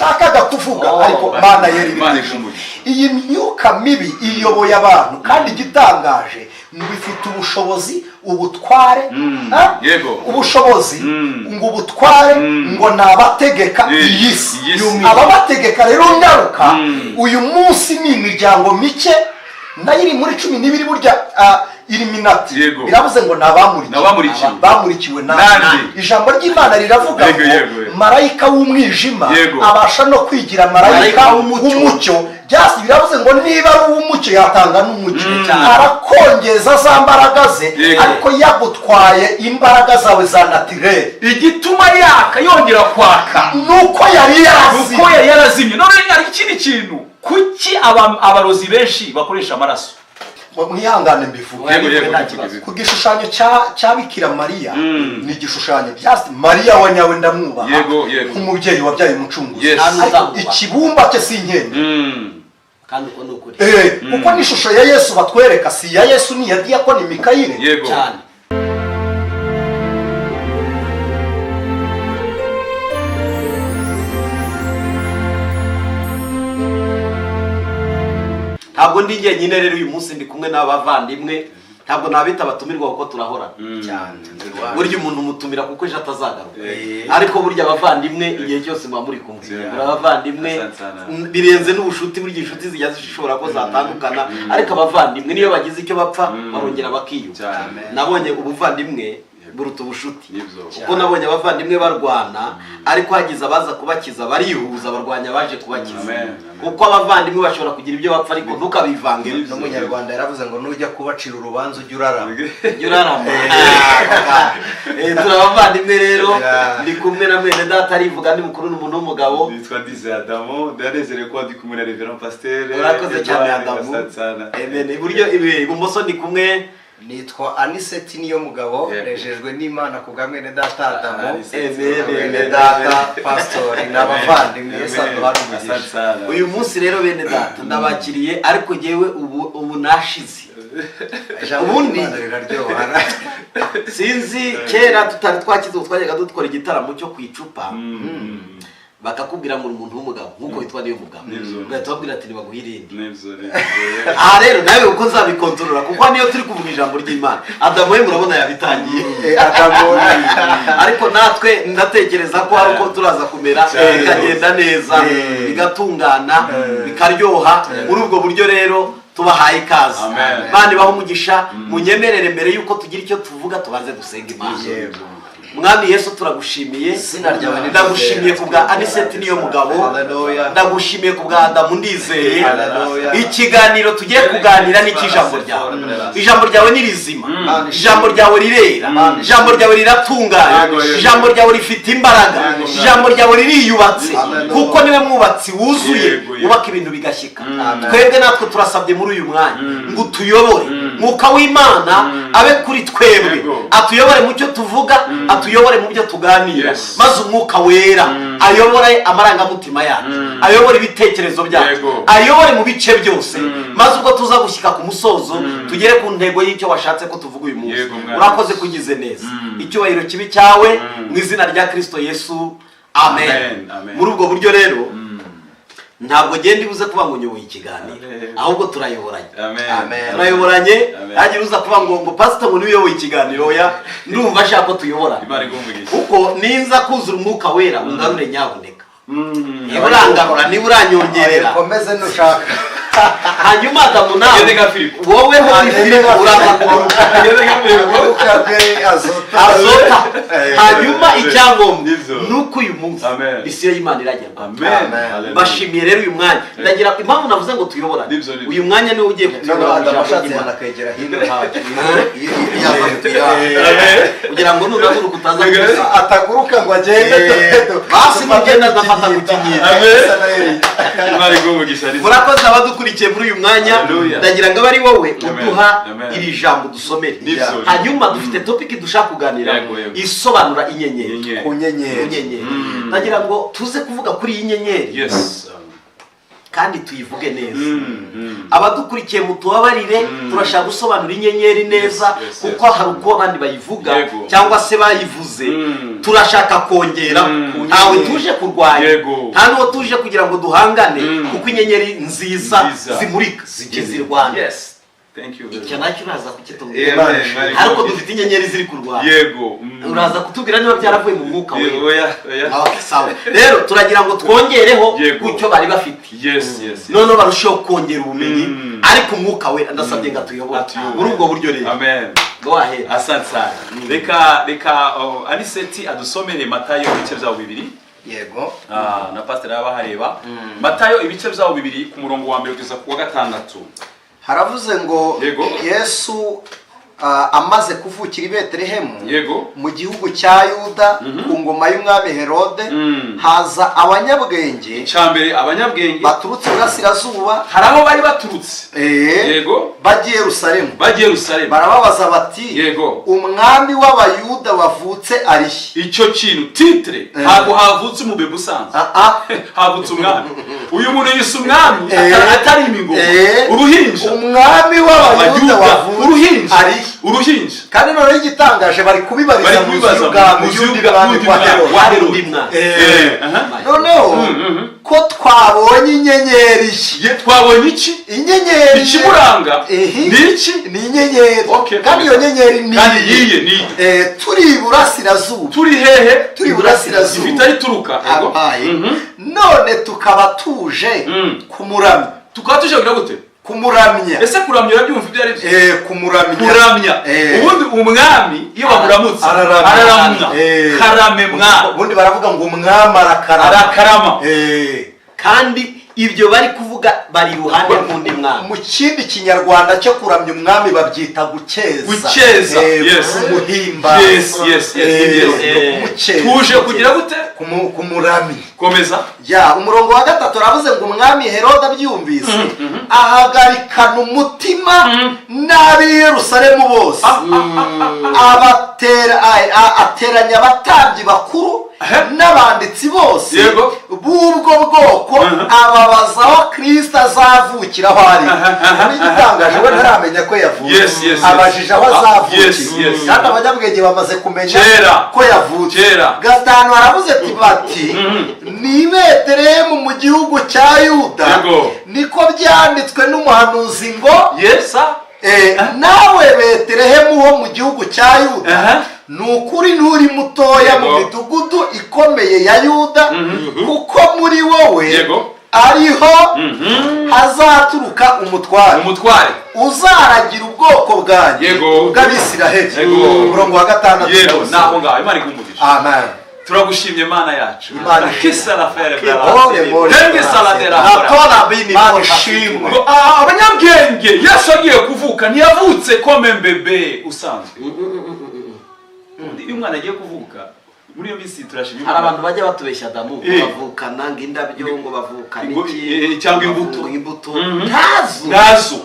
nashakaga kuvuga ariko Mana yeri iyi myuka mibi iyoboye abantu kandi igitangaje bifite ubushobozi ubutware ubushobozi ngo ubutware ngo nabategeka iyi si ababategeka rero ngaruka uyu munsi ni imiryango mike nayo iri muri 12 burya Illuminati biravuze ngo nabamurikiwe nandi ijambo ry'Imana riravuga ngo marayika w'umwijima abasha no kwigira marayika w'umucyo byasi biravuze ngo niba ari uw'umucyo yatanga n'umucyo arakongeza za mbaraga ze ariko yagutwaye imbaraga zawe za naturel igituma yaka yongera kwaka nuko yari yarazimye none ari ikindi kintu kuki abarozi benshi bakoresha amaraso mwihangane mbivuga ku gishushanyo cya Bikira Mariya ni igishushanyo byasi Mariya wa nyawe ndamwubaha nk'umubyeyi wabyaye umucunguzi ikibumba cye sinkende kandi uko nukuri uko ni ishusho ya Yesu batwereka si ya Yesu ni ya Diakoni Mikayire cyane ntabwo ndi jyenyine rero uyu munsi ndi kumwe n'abavandimwe ntabwo nabita batumirwa kuko turahora cyane burya umuntu mutumira kuko ejo atazagaruka ariko burya abavandimwe igihe cyose muba muri kumwe abavandimwe birenze n'ubushuti burya inshuti zijya zishobora ko zatandukana ariko abavandimwe niyo bagize icyo bapfa barongera bakiyuka nabonye ubuvandimwe buruta ubushuti kuko nabonye abavandimwe barwana ariko hagize abaza kubakiza barihuza barwanya baje kubakiza kuko abavandimwe bashobora kugira ibyo bapfa ariko ntukabivange n'umunyarwanda yaravuze ngo nujya kubacira urubanza ujye urarama turabavandimwe rero ndi kumwe na mwene data arivuga ndi mukuru n'umuntu w'umugabo nitwa Dize Adamo ndanezerewe ko ndi kumwe na Reverend Pasteur urakoze cyane Adamu iburyo ibumoso ndi kumwe nitwa Anicet niyomugabo nejejwe n'Imana kubwa mwene data Adamo mwene data pastor n'abavandimwe sanzwe barumugisha uyu munsi rero bene data ndabakiriye ariko jewe ubu nashize ubundi riraryoha sinzi kera tutari twakize twajyaga dukora igitaramo cyo kwicupa bakakubwira ngo umuntu w'umugabo nkuko witwa niyomugabo ugahita babwira ati nibaguhirinde aha rero nawe uko nzabikontorora kuko niyo turi kuvuga ijambo ry'Imana Adamu we murabona yabitangiye ariko natwe ndatekereza ko hari uko turaza kumera bikagenda neza bigatungana bikaryoha muri ubwo buryo rero tubahaye ikaze bandi baho umugisha munyemerere mbere yuko tugira icyo tuvuga tubanze dusenga Imana Mwami Yesu turagushimiye ndagushimiye kubwa Anicet niyomugabo ndagushimiye kubwa Adamu ndizeye ikiganiro tugiye kuganira n'ikijambo ryawe ijambo ryawe ni rizima ijambo ryawe rirera ijambo ryawe riratungana ijambo ryawe rifite imbaraga ijambo ryawe ririyubatse kuko niwe mwubatsi wuzuye ubaka ibintu bigashyika twebwe natwe turasabye muri uyu mwanya ngo tuyobore mwuka w'Imana abe kuri twebwe atuyobore mu cyo tuvuga atuyobore mu byo tuganira maze umwuka wera ayobore amarangamutima yacu ayobore ibitekerezo byacu ayobore mu bice byose maze ubwo tuza gushyika ku musozo tugere ku ntego y'icyo washatse ko tuvuga uyu munsi urakoze kugize neza icyubahiro kibi cyawe mu izina rya Kristo Yesu amen muri ubwo buryo rero ntabwo genda ibuze kuba ngo nyoboye ikiganiro ahubwo turayoboranye turayoboranye hagira uza kuba ngo pastor ngo niwe uyoboye ikiganiro ya ndumva ashaka ko tuyobora kuko ninza kuzura umwuka wera ungarure nyaboneka niba urangarura niba uranyongerera komeze nushaka hanyuma Adamu nawe wowe ho Filipo azota hanyuma icyangombwa nuko uyu munsi isiyo y'Imana iragerwa bashimiye rero uyu mwanya ndagira impamvu navuze ngo tuyoborane uyu mwanya niwe ugiye kutuyobora Imana akegera hino kugira ngo nunaguruka utaza ataguruka ngo agende basi mugenda ndafata gukinyira murakoze abadukurikiye muri uyu mwanya ndagira ngo abari wowe uduha iri jambo dusomere hanyuma dufite topic dushaka kuganira isobanura inyenyeri ku nyenyeri ndagira ngo tuze kuvuga kuri iyi nyenyeri kandi tuyivuge neza. Abadukurikiye mutubabarire, turashaka gusobanura inyenyeri neza kuko hari uko abandi bayivuga cyangwa se bayivuze. Turashaka kongera, ntawe tuje kurwanya, nta n'uwo tuje kugira ngo duhangane, kuko inyenyeri nziza zimurika zirwanya. Thank you. Icyo nacyo uraza kukitubwira. Ariko dufite inyenyeri ziri kurwanya. Uraza kutubwira niba byaravuye mu mwuka we. Sawa. Rero turagira ngo twongereho kucyo bari bafite. None barushaho kongera ubumenyi, ariko umwuka we ndasabye ngo atuyobore muri ubwo buryo rero. Amen. Go ahead. Asante sana. Reka Anicet adusomere Matayo ibice byawo 2. Yego. Na pastor yabahareba. Matayo ibice byawo 2 ku murongo wa 1 kugeza ku wa 6. Haravuze ngo Yesu amaze kuvukira i Betelehemu mu gihugu cya Yuda ku ngoma y'umwami Herode, haza abanyabwenge baturutse burasirazuba. Hari abo bari baturutse bagiye Yerusalemu, barababaza bati umwami w'abayuda wavutse ari he? Icyo kintu titre ntabwo havutse umubebe usanzwe, havutse umwami. Uyu muntu yise umwami atari imingo, uruhinja. Umwami w'abayuda wavutse ari uruhinja. Kandi none igitangaje bari kubibariza mu y'undi wa Herode. Noneho ko twabonye inyenyeri. Twabonye iki? Inyenyeri. Ikimuranga ni iki? Ni inyenyeri. Kandi iyo nyenyeri ni turi iburasirazuba. Turi hehe? Turi iburasirazuba. Ifite ituruka. None tukaba tuje kumuramya. Tukaba tuje kugira gute? Kumuramya. Ese kuramya urabyumva ibyo ari byo? Kuramya. Ubundi umwami iyo bamuramutse araramya. Karame mwa. Ubundi baravuga ngo umwami arakarama. Kandi ibyo bari kuvuga bari iruhande rw'undi mwami. Mu kindi kinyarwanda cyo kuramya umwami babyita gukeza. Umuhimba. Tuje kugira gute? Kumuramya. Komeza. Umurongo wa 3 aravuze ngo umwami Herode abyumvise ahagarikana umutima n'ab'i Yerusalemu bose, ateranya abatambyi bakuru n'abanditsi bose b'ubwo bwoko, ababaza aho Kristo azavukira aho ari. N'igitangaje we ntaramenya ko yavutse, abajije aho azavukira, kandi abanyabwenge bamaze kumenya ko yavutse. 5 aravuze bati ni Betelehemu mu gihugu cya Yuda, niko byanditswe n'umuhanuzi ngo nawe Betelehemu ho mu gihugu cya Yuda, nukuri nturi mutoya mu midugudu ikomeye ya Yuda, kuko muri wowe ariho hazaturuka umutware uzaragira ubwoko bwanjye bw'Abisiraheli. Umurongo wa 6. Naho ngaho Imana igumugisha. Amen. Turagushimye Mana yacu. Kisa la fere abanyabwenge. Yesu agiye kuvuka ntiyavutse comme mbebe usanzwe. Iyo umwana agiye kuvuka muri iyo minsi turashimye. Hari abantu bajya batubeshya Adamu bavukana ng'indabyo ngo bavukana iki cyangwa imbuto. Ntazo.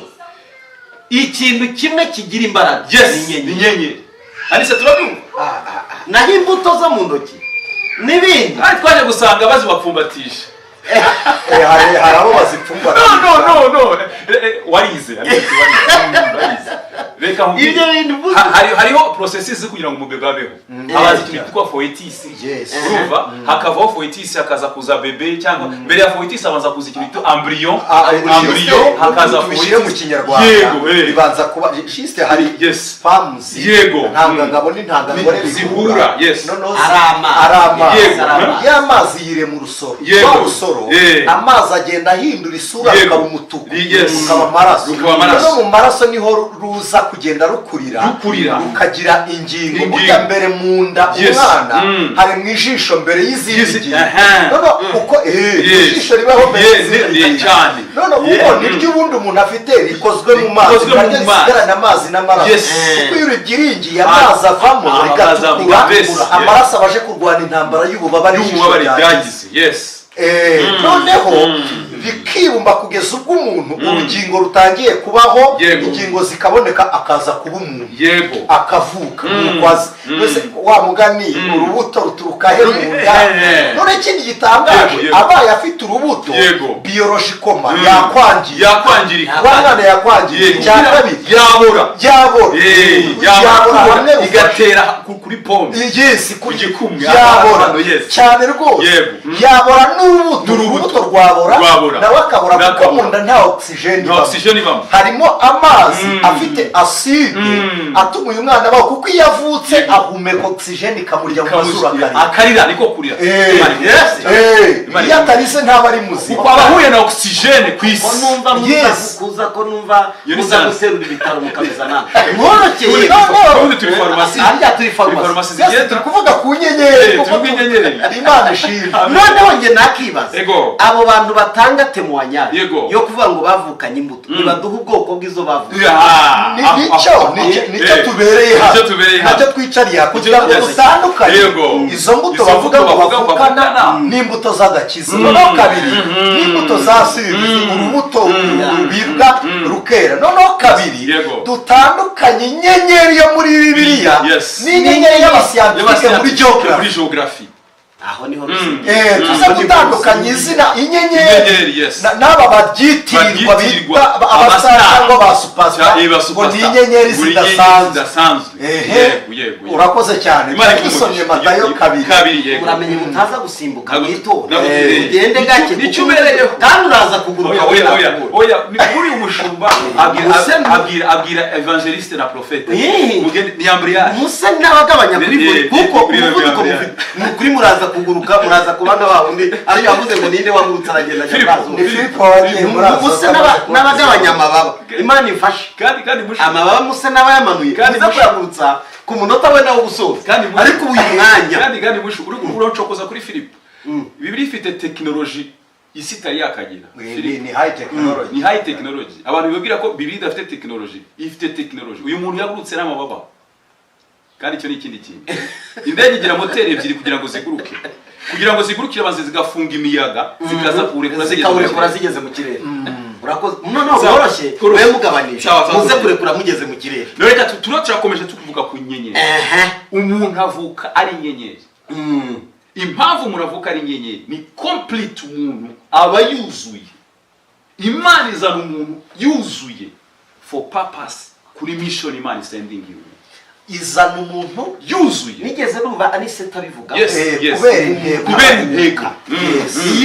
Ikintu kimwe kigira imbaraga inyenyeri. Anise turabyumva. Naho imbuto zo mu ntoki n'ibindi twaje gusanga bazibapfumbatisha. Hari abo bazipfumbatisha. No. Warize. Reka ibyo bintu hariho processes kugira ngo umubebe abeho. Abazi twitwa foetus. Urumva hakavaho foetus hakaza kuza bebe, cyangwa mbere ya foetus abanza kuza ikintu embryon hakaza foetus mu kinyarwanda. Bibanza kuba juste hari sperms. Ntangangabo n'intangangore zihura. Arama. Y'amazi yire mu rusoro. Amazi agenda ahindura isura akaba umutuku, ukaba amaraso. No mu maraso niho ruza kugenda rukurira rukagira ingingo. Burya mbere mu nda umwana hari mu ijisho mbere y'izindi. Uko ijisho ribaho mbere cyane. Uko niryo ubundi umuntu afite rikozwe mu mazi, rigarana amazi n'amaraso. Kuko iyo rigiringiye amazi avamo rigatukura, amaraso abaje kurwana intambara y'ububabare byagize. Noneho bikibumba kugeza ubwo umuntu urugingo rutangiye kubaho, ingingo zikaboneka, akaza kuba umuntu, akavuka nk'ukwazi. Mbese wa mugani urubuto ruturuka he mu nda? None ikindi gitangaje, abaye afite urubuto biyorojikoma yakwangirika, wa mwana yakwangirika, icya kabiri yabora hamwe igatera kuri pome, ku gikumwe yabora cyane rwose, yabora n'urubuto rwabora nawe akabora, kuko mu nda nta oxygene ibamo, harimo amazi afite acide atuma uyu mwana abaho, kuko iyo avutse ahumeka oxygene ikamurya mu mazuru akarira, niko kurira. Iyo atarize ntaba ari muzima, kuko abahuye na oxygene ku isi. Kuza ko numva muza guterura ibitaro mukabizana nkorokeye ubundi turi farumasi, turi kuvuga ku nyenyeri, Imana ishimwe. noneho nge nakibaza abo bantu batanga temoignage yo kuvuga ngo bavukanye imbuto, nibaduha ubwoko bw'izo bavuka. nicyo tubereye hano, nacyo twicariye kugira ngo dutandukanye izo mbuto bavuga ngo bavukana n'imbuto z'agakiza. Noneho kabiri n'imbuto za sirizi, urubuto rubibwa rukera. Noneho kabiri dutandukanye inyenyeri yo muri Bibiliya n'inyenyeri y'abasiyantifike muri geography. Aho niho tuza gutandukanya izina inyenyeri n'aba babyitirirwa bita abasitari cyangwa ba superstar, ngo ni inyenyeri zidasanzwe. Urakoze cyane. Dusomye Matayo 2. uramenye mutaza gusimbuka mw'itora, ugende gake kandi uraza kuguruka. ni kuri umushumba abwira evangeliste na prophète, ni ambriage musa n'abagabanya kuri buri, kuko umuvuduko kuri muraza kuguruka, muraza kubana babundi ari yavuze ngo ninde wagurutse aragenda musa n'abagabanya amababa. Imana ifashe kandi amababa musa n'abayamanuye kandi kuyagurutsa ku munota we nawo gusoza, ariko uyu mwanya kandi mushu uroncokoza kuri Philippe. Bibiliya ifite technology isi itari yakagira. Ni high technology. Abantu bibwira ko Bibiliya idafite technology, ifite technology. Uyu muntu yagurutse n'amababa, kandi icyo ni ikindi kintu. Indege igira moteri ebyiri kugira ngo ziguruke, abanze zigafunga imiyaga, zikaza kurekura zigeze mu kirere. Urakoze. Noneho boroshye we mugabanisha, muze kurekura mugeze mu kirere. Reka turakomeje tukuvuga ku nyenyeri. Umuntu avuka ari inyenyeri. Impamvu umuntu avuka ari inyenyeri ni complete, umuntu aba yuzuye. Imana izana umuntu yuzuye for purpose, kuri mission Imana sending you. Izana umuntu yuzuye. Nigeze numva Anicet abivuga kubera intego.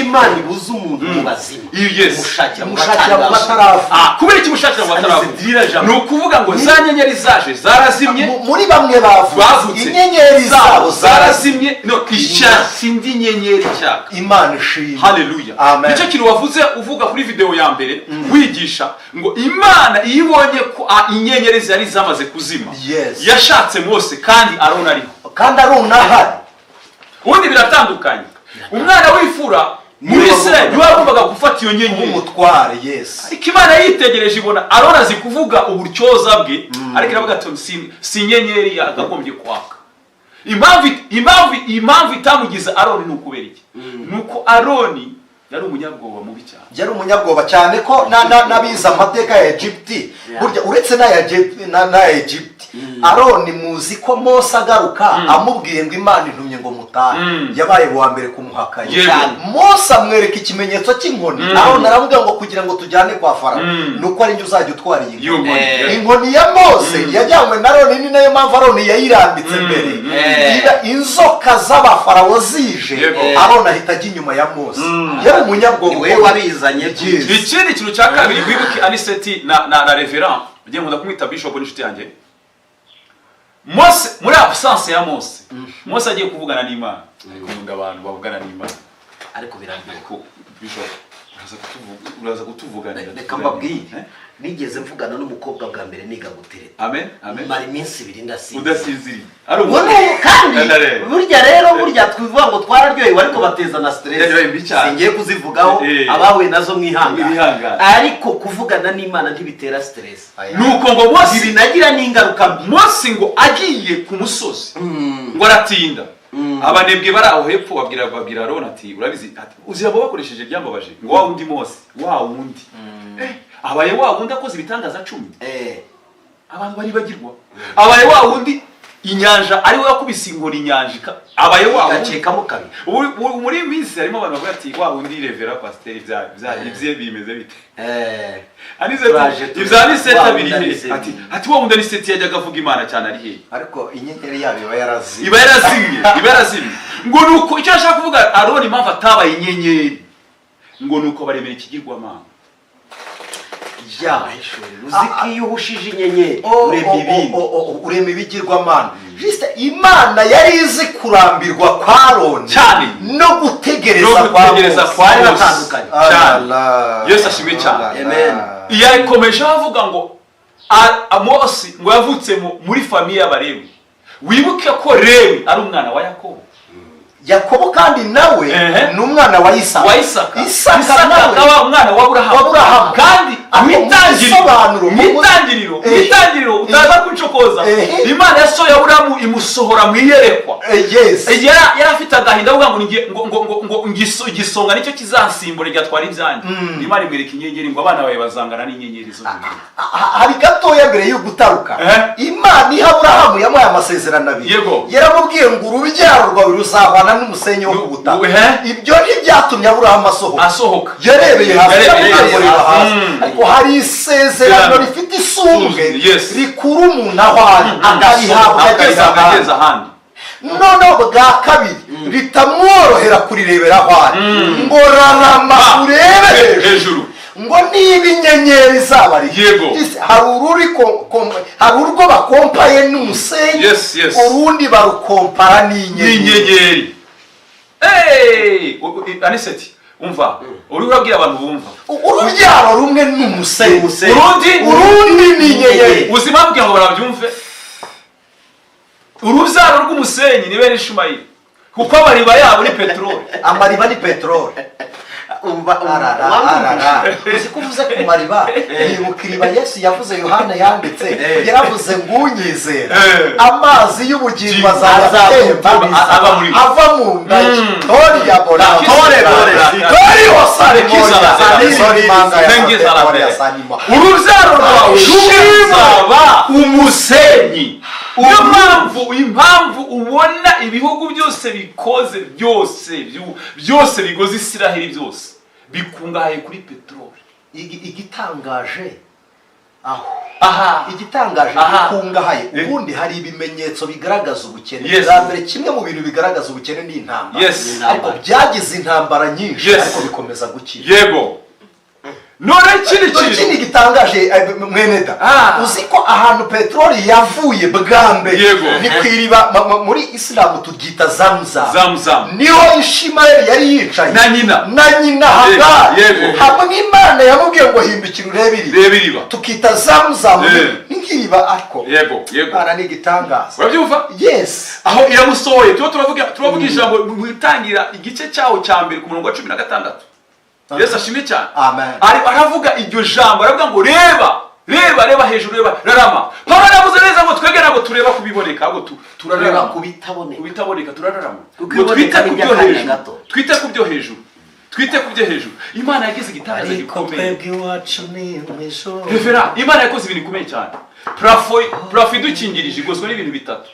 Imana ibuza umuntu mu bazima, mushakira mu bataravuka. Kubera iki mushakira mu bataravuka? Ni ukuvuga ngo za nyenyeri zaje zarazimye, muri bamwe bavutse inyenyeri zabo zarazimye, icyatsi indi nyenyeri cyaka. Imana ishimwe. Haleluya. Nicyo kintu wavuze uvuga kuri video ya mbere wigisha ngo Imana iyibonye ko inyenyeri zari zamaze kuzima, yashatse Mose kandi Aroni ariho, kandi Aroni ahari. Ubundi biratandukanye. Umwana w'ifura muri Israel yagombaga gufata iyo nyenyeri umutware. Ariko Imana yitegereje ibona Aroni azi kuvuga uburyoza bwe, ariko iravuga ati si inyenyeri yagagombye kwaka. Impamvu itamugiza Aroni ni ukubera iki? Nuko Aroni yari umunyabwoba mubi cyane. Yari umunyabwoba cyane ko nabiza amateka ya Egypte, burya uretse na Egypte, Aroni muzi ko Mose agaruka amubwiye ngo Imana intumye ngo mutahe, yabaye wa mbere kumuhakanya. Mose amwereka ikimenyetso cy'inkoni, Aroni aravuga ngo kugira ngo tujyane kwa Farawo, nuko ari njye uzajya utwara iyi nkoni. Inkoni ya Mose yajyanywe na Aroni, ni nayo mpamvu Aroni yayirambitse mbere. Inzoka z'abafarawo zije, Aroni ahita ajya inyuma ya Mose. Yari umunyabwoba, we wabizanye. Ikindi kintu cya kabiri wibuke Anicet na Reverend, ugiye nkunda kumwita Bishop n'inshuti yanjye. Mose muri absence ya Mose agiye kuvugana n'Imana. Nkunda abantu bavugana n'Imana, ariko birambiye ko Bishop uraza kutuvuganira. Reka mbabwire, nigeze mvugana n'umukobwa bwa mbere niga gutereta. Amen. Mari iminsi 2 ndasinzira. Udasinziriye. Kandi burya twivuga ngo twararyohewe, ariko bateza na stress. Singiye kuzivugaho, abawe nazo mwihangana. Ariko kuvugana n'Imana ntibitera stress. Nuko ngo Mose binagira n'ingaruka mbi. Mose ngo agiye ku musozi ngo aratinda, abanebwe bari aho hepfo babwira Aroni ati urabizi ati uzirabo bakoresheje byambabaje ngo wa wundi Mose wa wundi abaye wa wundi akoze ibitangaza 10 abantu bari bagirwa abaye wa wundi inyanja ari we yakubise inkoni inyanja abaye wa gacekamo kabiri muri minsi harimo abantu bavuga ati wa wundi revera pasteur ibye bimeze bite Anicet ibya Anicet abiri ati wa wundi Anicet yajyaga avuga Imana cyane ari he ariko inyenyeri yabo iba yarazimye ngo nuko icyo ashaka kuvuga Aroni impamvu atabaye inyenyeri ngo nuko baremera ikigirwamana uziki iyo uhushije inyenyeri urema ibigirwamana juste Imana yari izi kurambirwa kwa Aroni cyane no gutegereza kwa batandukanye cyane Yesu ashimwe cyane amen yakomeje avuga ngo Mose ngo yavutse muri famiye y'Abalewi wibuke ko Lewi ari umwana wa Yakobo kandi nawe ni umwana wa Isaka Isaka nawe umwana wa Aburahamu kandi mitangiriro utaza kucokoza Imana yasohoye Aburahamu imusohora mu iyerekwa yari afite agahinda avuga ngo igisonga nicyo kizansimbura igatwara ibyanjye Imana imwereka inyenyeri ngo abana bawe bazangana n'inyenyeri zo hari gatoya mbere yo gutaruka Imana iha Aburahamu yamuhaye amasezerano abiri yaramubwiye ngo urubyaro rwawe ruzabana n'umusenyi wo kubutaka ibyo ntibyatumye Aburahamu asohoka yarebeye hasi ariko hari isezerano rifite isumbwe rikuru umuntu aho ari akarihabwa ageza ahandi noneho bwa kabiri ritamworohera kurirebera aho ari ngo rarama urebe hejuru ngo niba inyenyeri zaba hari urwo bakompaye n'umusenyi urundi barukompara n'inyenyeri Anicet umva uri urabwira abantu bumva urubyaro rumwe n'umusenyi urundi n'inyenyeri uzima bwira ngo barabyumve urubyaro rw'umusenyi ni bene Ishumayeli kuko amariba yabo ni peteroli amariba ni peteroli uzi ko uvuze ku mariba nibuka iriba Yesu yavuze Yohana yanditse yaravuze ngo unyizera amazi y'ubugingo azatemba ava mu nda tori ya bona tori wasare urubyaro rwawe ruzaba umusenyi niyo impamvu ubona ibihugu byose bikoze byose bigoze Isiraheli byose bikungahaye kuri peteroli igitangaje igitangaje bikungahaye ubundi hari ibimenyetso bigaragaza ubukene mbere kimwe mu bintu bigaragaza ubukene ni intambara ariko byagize intambara nyinshi ariko bikomeza gukira none ikindi gitangaje mweneda uzi ko ahantu peteroli yavuye bwa mbere ni kwiriba muri Islam tubyita Zamzam niho Ishimayeli yari yicaye na nyina Hagari hamwe Imana yamubwiye ngo himbikira urebe iriba tukita Zamzam n'ikiriba ariko ara ni gitangaza urabyumva aho iramusohoye turavuga ijambo mutangira igice cyawo cya mbere ku murongo wa 16 Yesu ashimye cyane aravuga iryo jambo aravuga ngo reba hejuru rarama Pawulo aravuze neza ngo twege nabo tureba kubiboneka ahubwo turareba kubitaboneka turararama twite kubyo hejuru Imana yagize igitangaza gikomeye Imana yakoze ibintu bikomeye cyane plafo idukingirije igozwe n'ibintu bitatu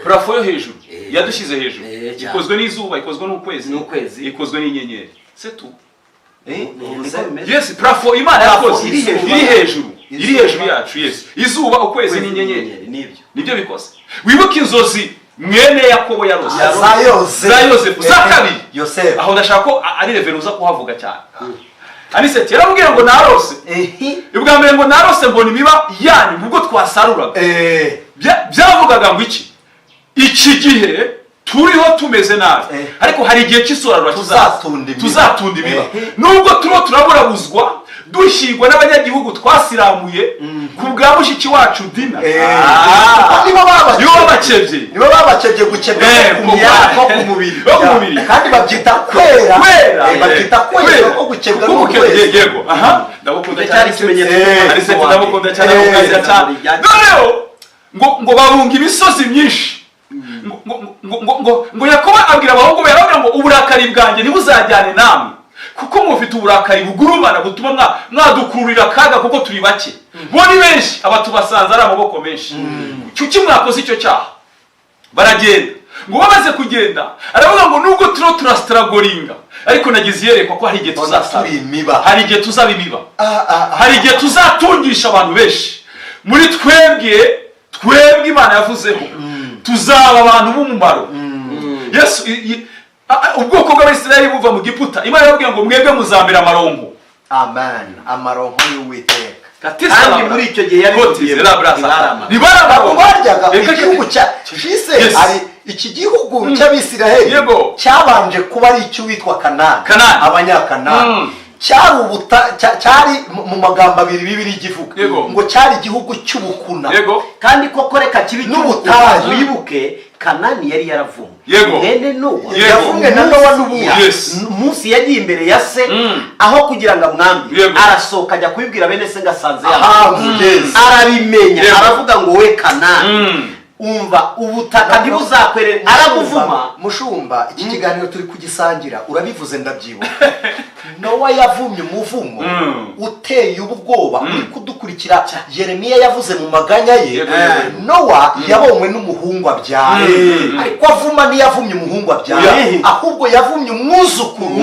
plafo yo hejuru yadushyize hejuru ikozwe n'izuba ikozwe n'ukwezi ikozwe n'inyenyeri c'est tout plafo Imana yakoze iri hejuru yacu izuba ukwezi n'inyenyeri nibyo bikoze wibuke inzozi mwene Yakobo yarose za Yosefu za kabiri aho ndashaka ko ari revero uza kuhavuga cyane Anicet yaramubwira ngo narose ubwa mbere ngo narose mbona imiba yanyu ubwo twasaruraga byavugaga ngo iki gihe turiho tumeze nabi ariko hari igihe cy'isarura tuzatunda imiba nubwo turaburabuzwa dushyirwa n'abanyagihugu twasiramuye ku bwa mushiki wacu Dina nibo babakebye gukebwa ku mubiri kandi babyita kwera ko gukebwa n'ukwezi ndabukunda cyane Anicet ndabukunda cyane noneho ngo babunga imisozi myinshi ngo Yakobo abwira abahungu be aravuga ngo uburakari bwanjye ntibuzajyane namwe kuko mufite uburakari bugurumana butuma mwadukururira akaga kuko turi bake bo ni benshi abatubasanze ari amaboko menshi kuki mwakoze icyo cyaha baragenda ngo bamaze kugenda aravuga ngo nubwo turasitaragoringa ariko nagize iyerekwa ko hari igihe tuzasaba hari igihe tuzaba imiba hari igihe tuzatungisha abantu benshi muri twebwe Imana yavuzeho tuzaba abantu b'umumaro Yesu ubwoko bw'Abisirayeli buva mu Giputa Imana yababwiye ngo mwebwe muzambira amaronko amen amaronko y'Uwiteka kandi muri icyo gihe yari baryaga igihugu cyise ari iki gihugu cy'Abisirayeli cyabanje kuba ari icy'uwitwa Kanani abanyakanani cyari mu magambo abiri Bibiliya igivuga ngo cyari igihugu cy'ubukuna kandi koko reka kibi n'ubutayu wibuke Kanani yari yaravumwe mwene Nowa yavumwe na Nowa n'ubundi umunsi yagiye imbere ya se aho kugira ngo amwambi arasohoka ajya kubibwira bene se ngasanze arabimenya aravuga ngo we Kanani umva ubutaka ntibuzakwerere aramuvuma mushumba iki kiganiro turi kugisangira urabivuze ndabyibuka Nowa yavumye umuvumo uteye ubwoba uri kudukurikira Yeremiya yavuze mu maganya ye Nowa yabonywe n'umuhungu abyara ariko avuma ntiyavumye umuhungu abyara ahubwo yavumye umwuzukuru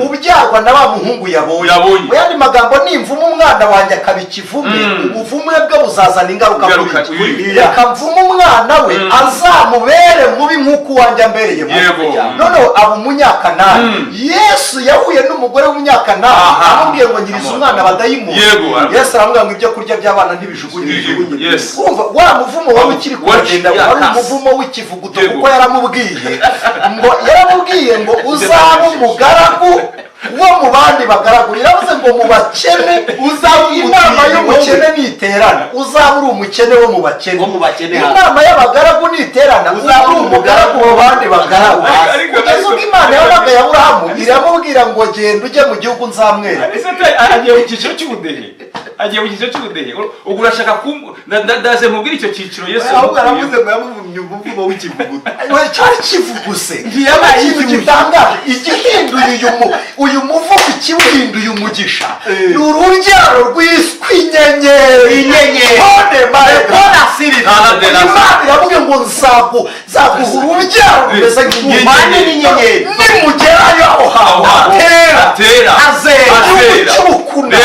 ubyarwa na wa muhungu yabonye mu yandi magambo nimvuma umwana wanjye akaba ikivume ubuvumwe bwe buzazana ingaruka kuri reka mvuma umwana we azamubere mubi nk'uko uwanjye ambereye mubi noneho aba umunyakanani Yesu yahuye n'umugore w'umunyakanani amubwiye ngo ngiriza umwana abadayimoni Yesu aramubwira ngo ibyo kurya by'abana ntibijugunye wumva wa muvumo wari ukiri kugenda wari umuvumo w'ikivuguto kuko yaramubwiye ngo uzaba umugaragu wo mu bandi bagaragu yaravuze ngo mu bakene uzaba inama y'umukene niterana uzaba uri umukene wo mu bakene inama y'abagaragu niterana uzaba uri umugaragu mu bandi bagaragu kugeza ubwo Imana yahamagaye Aburahamu iramubwira ngo genda ujye mu gihugu nzamwera agiye mu cyiciro cy'ubudehe ubwo urashaka ndaze mubwira icyo cyiciro Yesu ahubwo aravuze ngo yamuvumye umuvumo w'ikivuguto cyari kivuguse ntiyabaye ikintu gitangaje igihinduye uyu muvumo ikiwuhinduye umugisha ni urubyaro rwiswe inyenyeri Imana iravuga ngo nzaguha urubyaro rumeze nk'inyenyeri nimugerayo aho hantu azera cy'ubukuna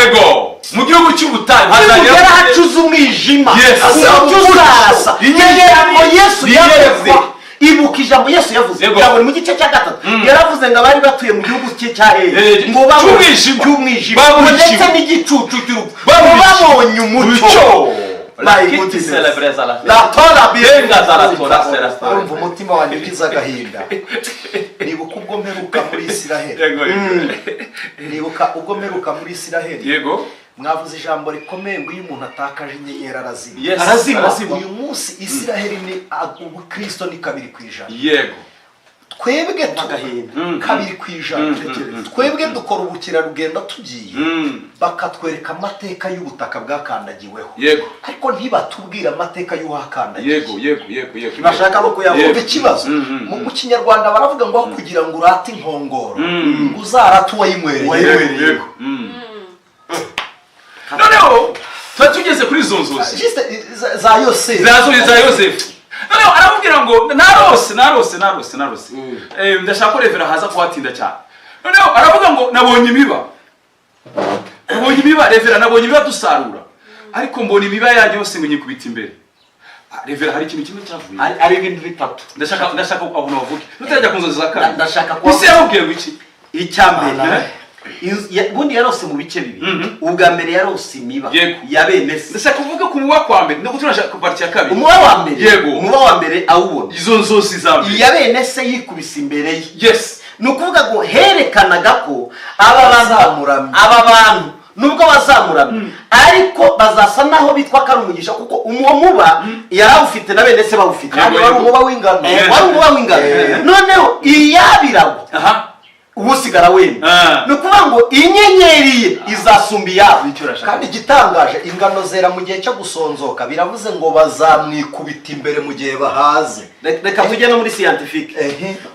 mu gihugu cy'ubutayu hazagera hacuza umwijima uzarasa inyenyeri Yesu yavuze ibuka ijambo Yesu yavuze ngo mu gice cya 3 yaravuze ngo abari batuye mu gihugu cye cyahe ngo cy'umwijima ndetse n'igicucu cy'urupfu babonye umucyo urumva umutima wanjye ugize agahinda nibuka ubwo mperuka muri Isiraheli mwavuze ijambo rikomeye ngo iyo umuntu atakaje inyenyeri arazima uyu munsi Isiraheli ni Kristo ni 2%. Twebwe kabiri kwijana twebwe dukora ubukerarugendo tugiye bakatwereka amateka y'ubutaka bwakandagiweho ariko ntibatubwira amateka y'uhakandagiye bashaka no kuyabumva ikibazo mu Kinyarwanda baravuga ngo kugira ngo urate inkongoro uzarate uwayinywereye noneho tugeze kuri izo nzozi za Yosefu noneho aramubwira ngo narose ndashaka ko Revera haza kuhatinda cyane noneho aravuga ngo nabonye imiba Revera nabonye imiba dusarura ariko mbona imiba yanjye yose ngo nyikubita imbere Revera hari ikintu kimwe cyavuye ari ibintu bitatu ndashaka aho navuga nutajya ku nzozi za kabiri ndashaka ko ise yabwiye ngo iki icyambere bundi yarose mu bice bibiri ubwa mbere yarose imiba ya bene se ndashaka kuvuga ku muba kwa mbere no guturasha ku parti ya kabiri umuba wa mbere awubona izo nzozi za mbere ya bene se yikubise imbere ye nukuvuga ngo herekanaga ko aba bantu nubwo bazamuramya ariko bazasa naho bitwa ko ari umugisha kuko uwo muba yarawufite na bene se bawufite wari umuba w'ingano noneho iyabirago ubusigara wenda no kuvuga ngo inyenyeri izasumba yawe. Kandi gitangaje ingano zera mu gihe cyo gusonzoka biravuze ngo bazamwikubita imbere mu gihe bahaze. Reka tujye no muri scientifique.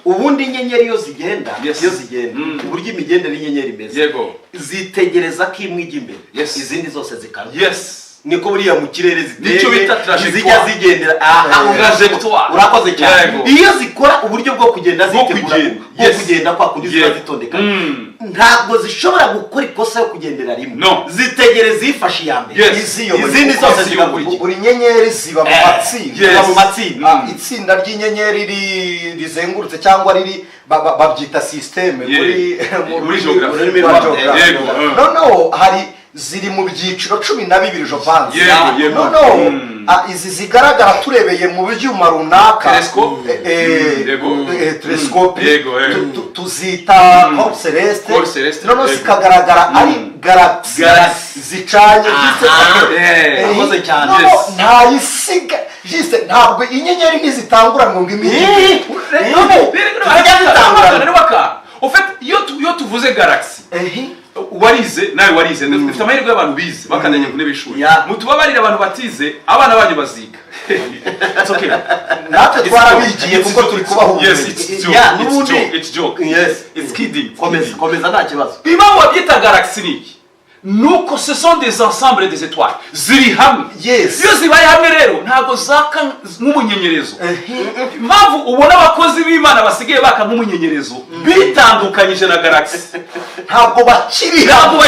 Ubundi inyenyeri yo zigenda uburyo imigendere y'inyenyeri imeze zitegereza ko imwe ijya imbere izindi zose zikana. Niko buriya mu kirere zijya zigendera urakoze cyane. Iyo zikora uburyo bwo kugenda zitegura bwo kugenda kwa kundi zitondeka ntabwo zishobora gukora ikosa yo kugendera rimwe. Zitegereza ifashe ya mbere izindi zose zigakurikira. Buri nyenyeri ziba mu matsinda. Itsinda ry'inyenyeri rizengurutse cyangwa riri babyita systeme muri geography. Noneho hari ziri mu byiciro 12 je pense. No izi zigaragara turebeye mu byuma runaka telescope tuzita corps celeste. No zikagaragara ari galaxy zicanye akoze cyane. Nta isiga jiste ntabwo inyenyeri nizitangura ngo imiji en fait iyo tuvuze galaxy warize nawe warize dufite amahirwe y'abantu bize bakandanya ku ntebe y'ishuri mutubabarira abantu batize abana banyu baziga. It's okay. Natwe twarabigiye kuko turi kubaho. Yes, it's joke. Yes, it's kidding. Komeza nta kibazo. Impamvu babyita galaxy ni nuko ce sont des ensembles des étoiles ziri hamwe. Iyo zibaye hamwe rero ntago zaka nk'umunyenyerezo. Impamvu ubona abakozi b'Imana basigaye baka nk'umunyenyerezo bitandukanyije na galaxy ntabwo bakiri hamwe.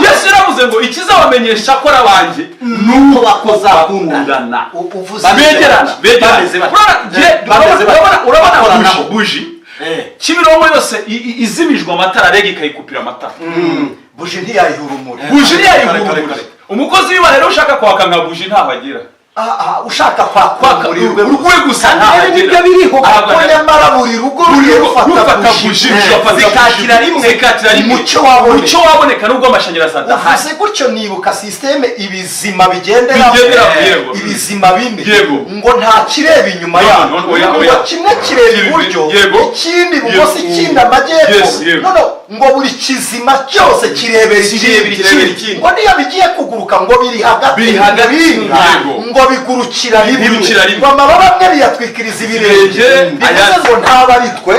Yesu yaravuze ngo ikizabamenyesha ko rabanje nuko bakozakundana begerana. Urabona buji Kimirongo yose izimijwe amatara rege ikayikupira amatara. Buji ntiyayihura urumuri. Umukozi w'Imana rero ushaka kwaka nka buji ntabagira. Ushaka kwaka urugwe gusa nibyo biriho kuko nyamara buri rugo rufata buji zikatira rimwe umucyo waboneka nubwo amashanyarazi adahari. Uvuze gutyo nibuka systeme ibizima bigendera ibizima bine ngo nta kireba inyuma yabo ngo kimwe kireba iburyo ikindi ibumoso ikindi amajyepfo ngo buri kizima cyose kirebera ikindi ngo niyo bigiye kuguruka ngo biri hagati ngo bigurukira rimwe ngo amababa amwe biyatwikiriza ibirenge bivuze ngo ntaba ari twe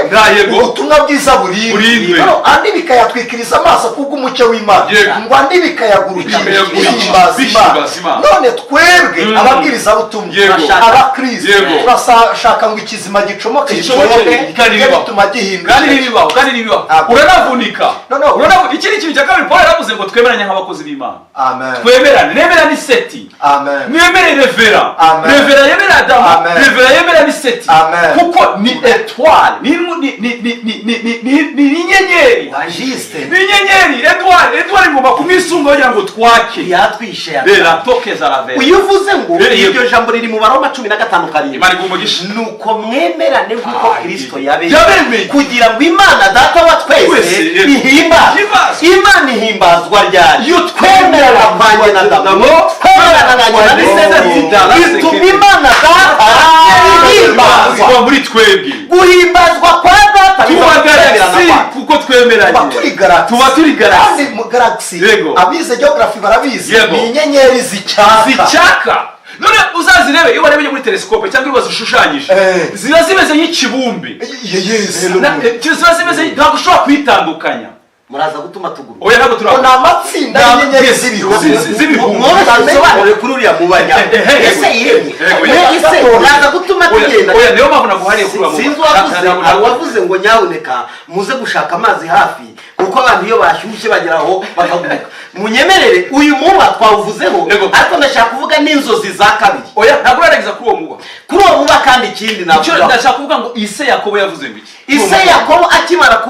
ubutumwa bwiza burindwe andi bikayatwikiriza amaso kubwo umucyo w'Imana ngo andi bikayagurukira Imana. None twebwe ababwiriza butumwa abakristo turashaka ngo ikizima gicomoke kandi bituma gihinduka kandi bibaho uranavunika. Ikindi kintu cya kabiri Paul yaravuze ngo twemeranye nk'abakozi b'Imana. Twemerane nemera ni seti mwemere revera yemera Adamu revera yemera ni seti kuko ni étoile ni inyenyeri Edward ngomba kumwisunga kugira ngo twake yatwishe tokeza la vera. Uyuvuze ngo iryo jambo riri mu Baroma 15:7 Imana igumugisha nuko mwemerane nk'uko Kristo yabemeye kugira ngo Imana data wa twese Imana ihimbazwa ryari iyo twemerana kwanje na Adamu twemerana na Nisezeti bituma Imana data ihimbazwa muri twebwe guhimbazwa kwa data kuko twemeranye tuba turi galaxy. Mu galaxy abize geography barabizi ni inyenyeri zicyaka. None uzazirebe iyo barebye muri telescope cyangwa ibibazo ushushanyije ziba zimeze nk'ikibumbe. Ziba zimeze ntabwo ushobora kwitandukanya. Muraza gutuma tuguru oya ntabwo turabona amatsinda y'inyenyeri z'ibihumbi sobanure kuri uriya mubanya ese yemwe ese muraza gutuma tugenda oya niyo mpamvu naguhariye kuri uwo sinzi wavuze ngo nyaboneka muze gushaka amazi hafi kuko abantu iyo bashyushye bageraho bakaguruka. Munyemerere uyu muba twawuvuzeho ariko ndashaka kuvuga n'inzozi za kabiri. Oya ntabwo uragiza kuri uwo muba kandi ikindi navuga ndashaka kuvuga ngo ise Yakobo yavuze ngo iki ise Yakobo akimara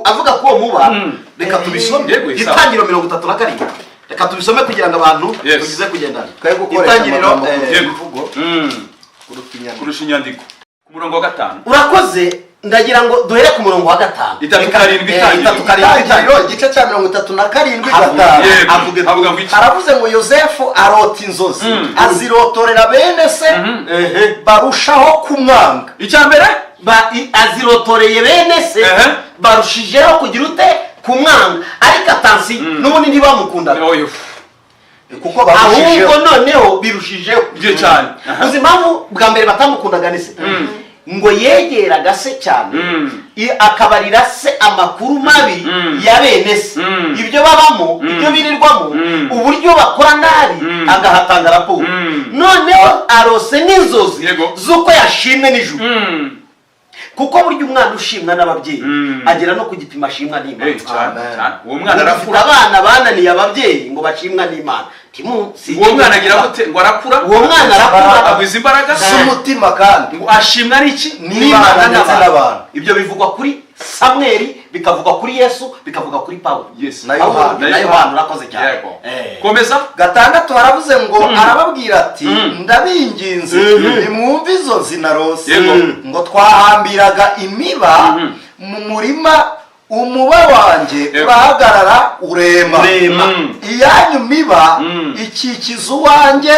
avuga ko uwo muba reka tubisome Itangiriro 37. Reka tubisome kugira ngo abantu tugize kugendana. Itangiriro ivugo kurusha inyandiko ku murongo wa 5. Urakoze ndagira ngo duhere ku murongo wa 5. 3:7 igice cya 37:5 avuga ngo iki aravuze ngo Yosefu arota inzozi azirotorera bene se barushaho kumwanga. Icya mbere azirotoreye bene se barushijeho kugira ute kumwanga ariko atansi n'ubundi ntibamukundaga kuko barushijeho ahubwo noneho birushijeho cyane uzi impamvu bwa mbere batamukundaga ni se ngo yegeraga se cyane akabarira se amakuru mabi ya bene se ibyo babamo ibyo birirwamo uburyo bakora nabi agahatanga raporo noneho arose n'inzozi z'uko yashimwe n'ijuru kuko burya umwana ushimwa n'ababyeyi agera no ku gipimo ashimwa n'Imana. Uwo mwana arakura abana bananiye ababyeyi ngo bashimwa n'Imana. Uwo mwana agira gute ngo arakura? Uwo mwana arakura agwiza imbaraga z'umutima kandi ngo ashimwa n'iki? n'Imana ndetse n'abantu. Ibyo bivugwa kuri Samweli, bikavuga kuri Yesu, bikavuga kuri Pawulo. Na Yohana urakoze cyane. Komeza. Gatandatu haravuze ngo arababwira ati ndabinginze nimwumve izo zinarose ngo twahambiraga imiba mu murima umuba wanjye urahagarara urema iyanyu miba ikikiza uwanjye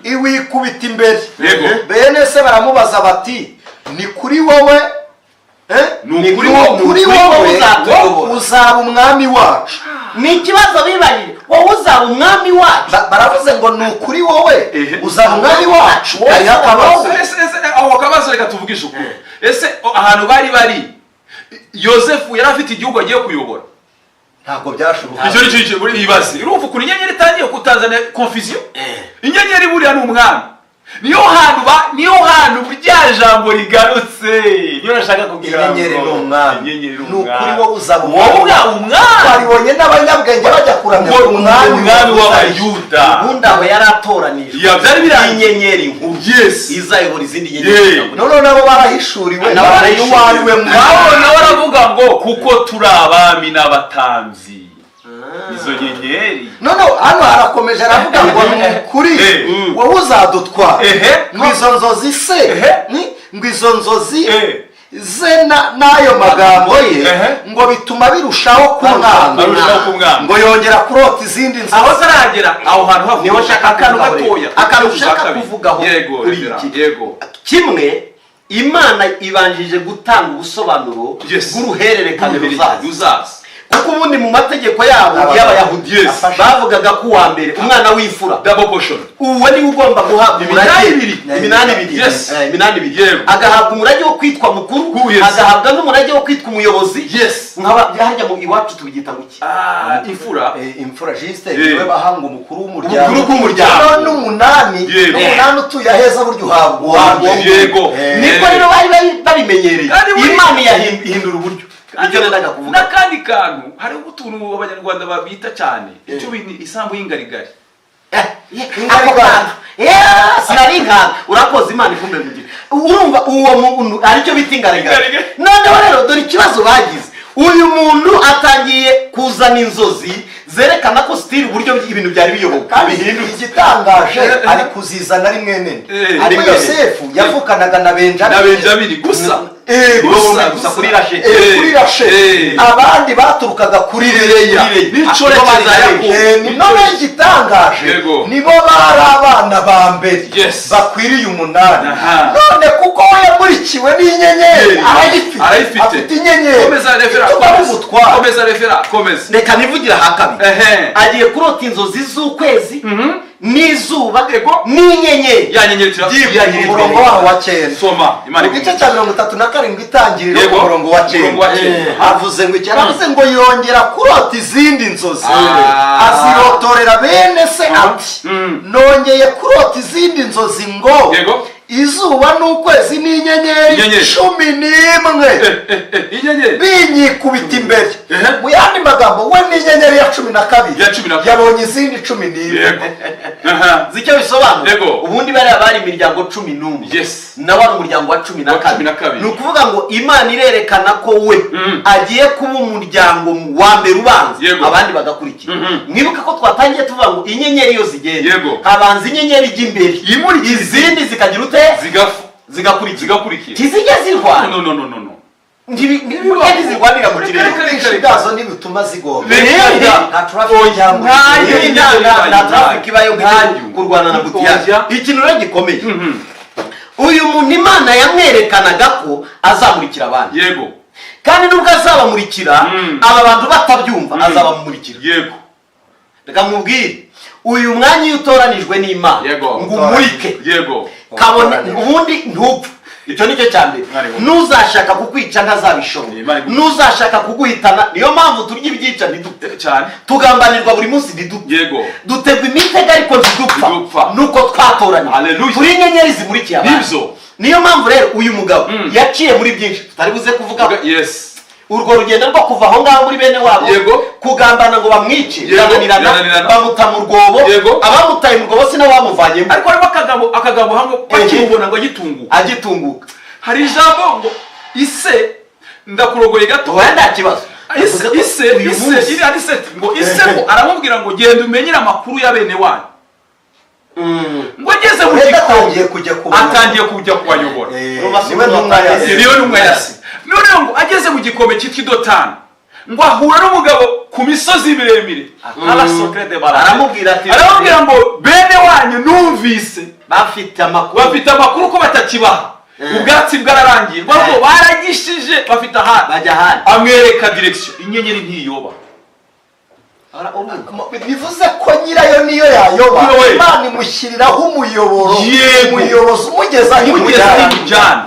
iwikubita imbere. Bene se baramubaza bati ni kuri wowe kuri wowe uzaba umwami wacu. Ni ikibazo bibajije, wowe uzaba umwami wacu. Baravuze ngo ni ukuri wowe uzaba umwami wacu. Aho kabazo reka tuvugishe ukuri. Ese ahantu bari Yosefu yari afite igihugu agiye kuyobora? Ntabwo byashoboka. Icyo ni cyo yibaze. Urumva ukuntu inyenyeri itangiye kutazana confusion? Inyenyeri buriya ni umwami. Niyo hantu bya jambo rigarutse. Niyo nashaka kugira inyenyeri ni umwami. Ni ukuri wowe uzaba umwami. Twabibonye n'abanyabwenge bajya kuramya umwami w'Abayuda. Ubundi aho yari atoranije. Byari biri inyenyeri nkuru. Yes. Izayobora izindi nyenyeri. None nabo barahishuriwe. N'abariwe nawe aravuga ngo kuko turi abami n'abatanzi. Izo nyenyeri. None hano harakomeje aravuga ngo ni ukuri wowe uzadutwara. Ngwizo nzozi se ngwizo nzozi ze n'ayo magambo ye ngo bituma birushaho kumwanga ngo yongera kurota izindi nzozi. Aho zaragera aho hantu havuye niho shaka akantu gatoya ushaka kuvugaho. Yego kimwe Imana ibanjije gutanga ubusobanuro bw'uruhererekane ruzaza. Kuko ubundi mu mategeko yabo y'Abayahudi bavugaga ko uwa mbere umwana w'imfura double portion uwo ni ugomba guhabwa iminani ibiri agahabwa umurage wo kwitwa mukuru agahabwa n'umurage wo kwitwa umuyobozi. Harya mu iwacu tubigita guki imfura juste niwe bahanga umukuru w'umuryango n'umunani utuye aheza buryo uhabwa. Niko rero bari babimenyereye. Imana yahindura uburyo. N'akandi kantu hari utuntu abanyarwanda babita cyane icyo bita isambu y'ingarigari. Sinari inkanga urakoze Imana ikumbe mugira. Urumva uwo muntu aricyo bita ingarigari. Noneho rero dore ikibazo bagize. Uyu muntu atangiye kuzana inzozi zerekana ko stili uburyo ibintu byari biyoboka bihinduka. Igitangaje ari kuzizana ari mwene ariko Yosefu yavukanaga na Benjamini gusa kuri Rasheli abandi baturukaga kuri Leya nico none igitangaje nibo bari abana ba mbere bakwiriye umunani. None kuko we yamurikiwe n'inyenyeri afite inyenyeri. Komeza refera. Reka nivugira hakabi agiye kurota inzozi z'ukwezi n'izuba n'inyenyeri. Ya nyenyeri umurongo waho wa kera soma Imana igice cya 37 itangiriro ku murongo wa kera avuze ngo icyaravuze ngo yongera kurota izindi nzozi azirotorera bene se ati nongeye kurota izindi nzozi ngo izuba n'ukwezi n'inyenyeri 11 binyikubita imbere. Mu yandi magambo we n'inyenyeri ya 12 yabonye izindi 11. Zicyo bisobanura ubundi bari imiryango 11 nawe ari umuryango wa 12. Ni ukuvuga ngo Imana irerekana ko we agiye kuba umuryango wa mbere ubanza abandi bagakurikira. Mwibuka ko twatangiye tuvuga ngo inyenyeri yo zigenda habanza inyenyeri ij'imbere izindi zikagira ute zigakurikira kizijya zirwana. No Ntibigende zirwanira mu kirere ibyazo ntibituma zigomba nta traffic ibayo kurwana na butiyaje. Ikintu rero gikomeye uyu muntu Imana yamwerekanaga ko azamurikira abandi. Yego. Kandi nubwo azabamurikira aba bantu batabyumva azabamurikira. Yego. Reka mubwire uyu mwanya iyo utoranijwe n'Imana ngo umurike. Yego. Kabone ubundi ntupfa. Icyo nicyo cyambere. Nuzashaka kukwica ntazabishobora. Nuzashaka kuguhitana niyo mpamvu turya ibyica ntidupfe cyane. Tugambanirwa buri munsi ntidupfe. Yego. Dutegwa imitego ariko ntidupfa. Nuko twatoranye. Turi inyenyeri zimurikiye abantu. Niyo mpamvu rero uyu mugabo yaciye muri byinshi tutari buze kuvuga. Yes. Urwo rugendo rwo kuva aho ngaho muri bene wabo kugambana ngo bamwice yananirana bamuta mu rwobo abamutaye mu rwobo sinabo bamuvanyemo ariko harimo akagabo hamwe bakimubona ngo agitunguka hari ijambo ngo ise ndakurogoye gato wenda kibazo ise iri Anicet ngo ise ko aramubwira ngo genda umenyere amakuru ya bene wanyu ngo ageze mu gikoni atangiye kujya kubayobora niwe n'umwe yasi noneho ngo ageze mu gikombe cyitwa Idotani ngo ahura n'umugabo ku misozi miremire aramubwira ngo bene wanyu numvise bafite amakuru ko batakibaha ubwatsi bwararangiye ngo baragishije bafite ahandi amwereka direction inyenyeri ntiyoba bivuze ko nyirayo niyo yayoba Imana imushyiriraho umuyobozi umugezaho imujyana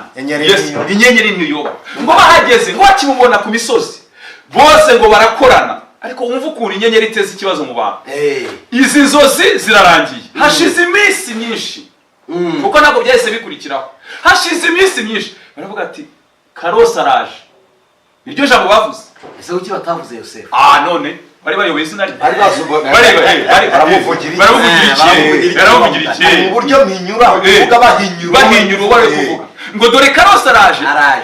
inyenyeri ntiyoba ngo bahageze ngo bakimubona ku misozi bose ngo barakorana ariko wumva ukuntu inyenyeri iteza ikibazo mu bantu izi nzozi zirarangiye hashize iminsi myinshi kuko ntabwo byahise bikurikiraho hashize iminsi myinshi baravuga ati Karosi araje iryo jambo bavuze ese uki batavuze Yosefu none bari bayoboye izina rye baramuvugira iki mu buryo mpinyura uvuga bahinyura uwo bari kuvuga ngo dore Karosi araje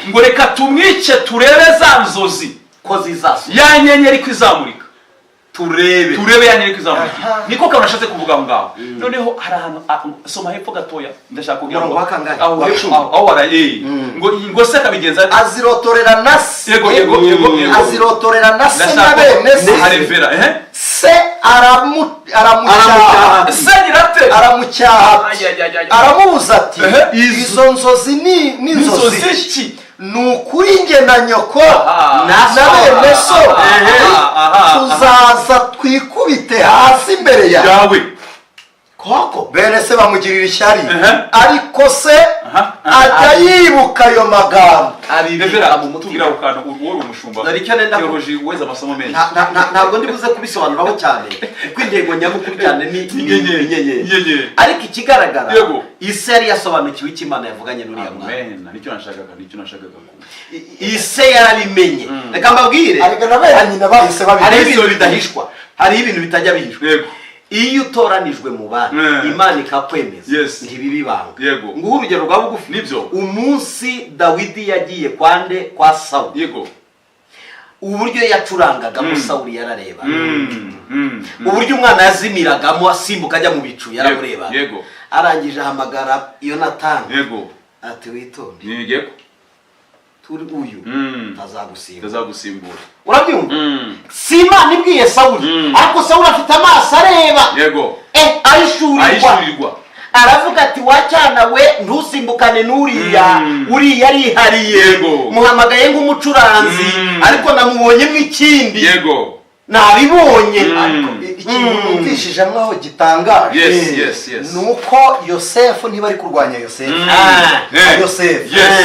ngo reka tumwice turebe za nzozi ko zizaso ya nyenyeri ko izamurika turebe ya nyenyeri ko izamurika niko kanashatse kuvuga aho ngaho noneho hari ahantu soma hepfo gatoya ndashaka kugira ngo aho waraye ngo se kabigenza azirotorera nasi yego azirotorera nasi na bene se aramucyaha aramubuza ati izo nzozi ni inzozi ni ukuri nge na nyoko na bene so tuzaza twikubite hasi imbere yawe koko bene se bamugirira ishyari ariko se ajya yibuka ayo magambo abibera mu mutubwira ukana wowe umushumba theology weza amasomo menshi ntabwo ndi buze kubisobanuraho cyane kuko intego nyamukuru cyane ni inyenyeri ariko ikigaragara ise yari yasobanukiwe icyo Imana yavuganye n'uriya mwana nicyo nashakaga ise yarabimenye reka mbabwire ariko nabera nyina bahise hari ibintu bidahishwa hari ibintu bitajya bihishwa iyo utoranijwe mu bana Imana ikakwemeza ntibibi banga nguha urugero rwa bugufi nibyo umunsi Dawidi yagiye kwa Sawuli uburyo yacurangagamo Sawuli yarareba uburyo umwana yazimiragamo asimbuka ajya mu bicu yaramureba arangije ahamagara Yonatani ati witonde turi uyu tazagusimbura urabyumva si Imana ibwiye Sawuli ariko Sawuli afite amaso areba ahishurirwa aravuga ati wacyana we ntusimbukane n'uriya uriya arihariye muhamagaye nk'umucuranzi ariko namubonyemo ikindi nabibonye ikintu numvishije mwaho gitangaje ni uko Yosefu ntibari kurwanya Yosefu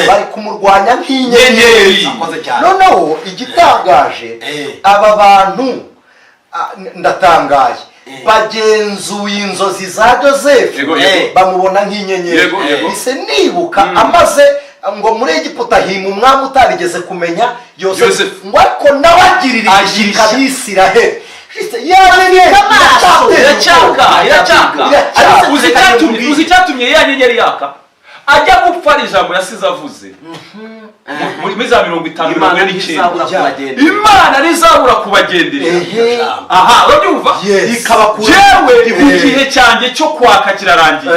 bari kumurwanya nk'inyenyeri noneho igitangaje aba bantu ndatangaye bagenzuye inzozi za Yosefu bamubona nk'inyenyeri bise nibuka amaze ngo muri Egiputa hima umwami utarigeze kumenya Yosefu ngo ariko nawe agirira igishyika Abisiraheli uzi icyatumye ya nyenyeri yaka ajya gupfa ijambo yasize avuze muri za 50 Imana rizabura kubagenderera urabyumva jewe igihe cyanjye cyo kwaka kirarangiye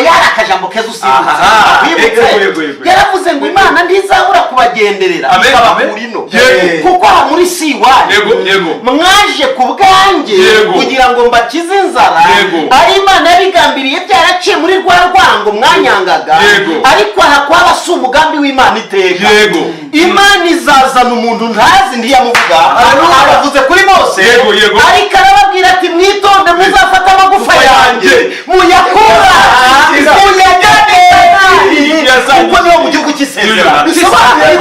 yari akajambo keza usibuka yaravuze ngo Imana ntizabura kubagenderera ikabakura ino kuko muri siwani mwaje ku bwanjye bwanjye kugira ngo mbakize inzara ari Imana yabigambiriye byaraciye muri rwa rwango mwanyangaga ariko aha kwaba si umugambi w'Imana iteka Imana izazana umuntu ntazi ntiyamuvuga aravuze kuri Mose ariko arababwira ati mwitonde muzafata amagufa yanjye muyakura muyajyane kuko niwo mu gihugu cy'isezerano bisobanuye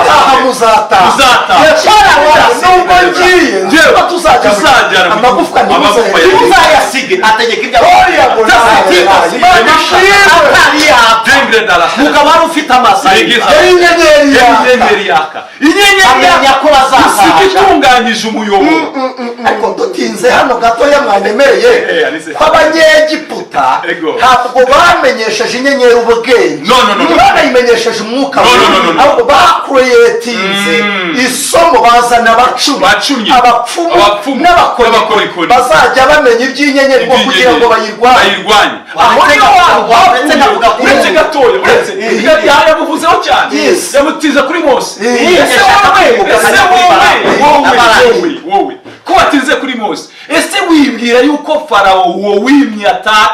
aha muzataha nubwo ngiye tuzajya amagufwa ntimuzayasige ategeka ibyo mugabo wari ufite amaso inyenyeri yaka amenya ko bazahaha itunganyije umuyoboro ariko dutinze hano gatoya mwanyemereye ko abanyegiputa ntabwo bamenyesheje inyenyeri ubwenge banayimenyesheje umwuka ahubwo bakureyetinze isomo bazana abacumi abapfumu n'abakorikori bazajya bamenya iby'inyenyeri ngo kugira ngo bayirwanye aho niyo waba uretse gatoya yamuvuzeho cyane yamutiza kuri Mose wowe ko watize kuri Mose ese wibwira yuko Farawo uwo wimye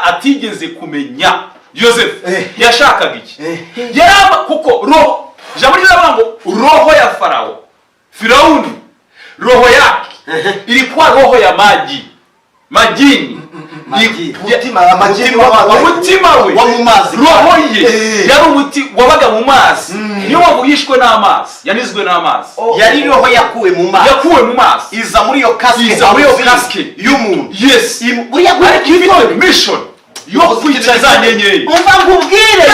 atigeze kumenya Yosefu yashakaga iki yaraba kuko roho jambo riravuga ngo roho ya Farawo Firauni roho yake ilikuwa roho ya majini umutima we roho ye yari umuti wabaga mu mazi niyo wavugishwe n'amazi yanizwe n'amazi yari roho yakuwe mu mazi iza muri iyo kasike y'umuntu yes ariko ifite mission yo kwica za nyenyeri umva nkubwire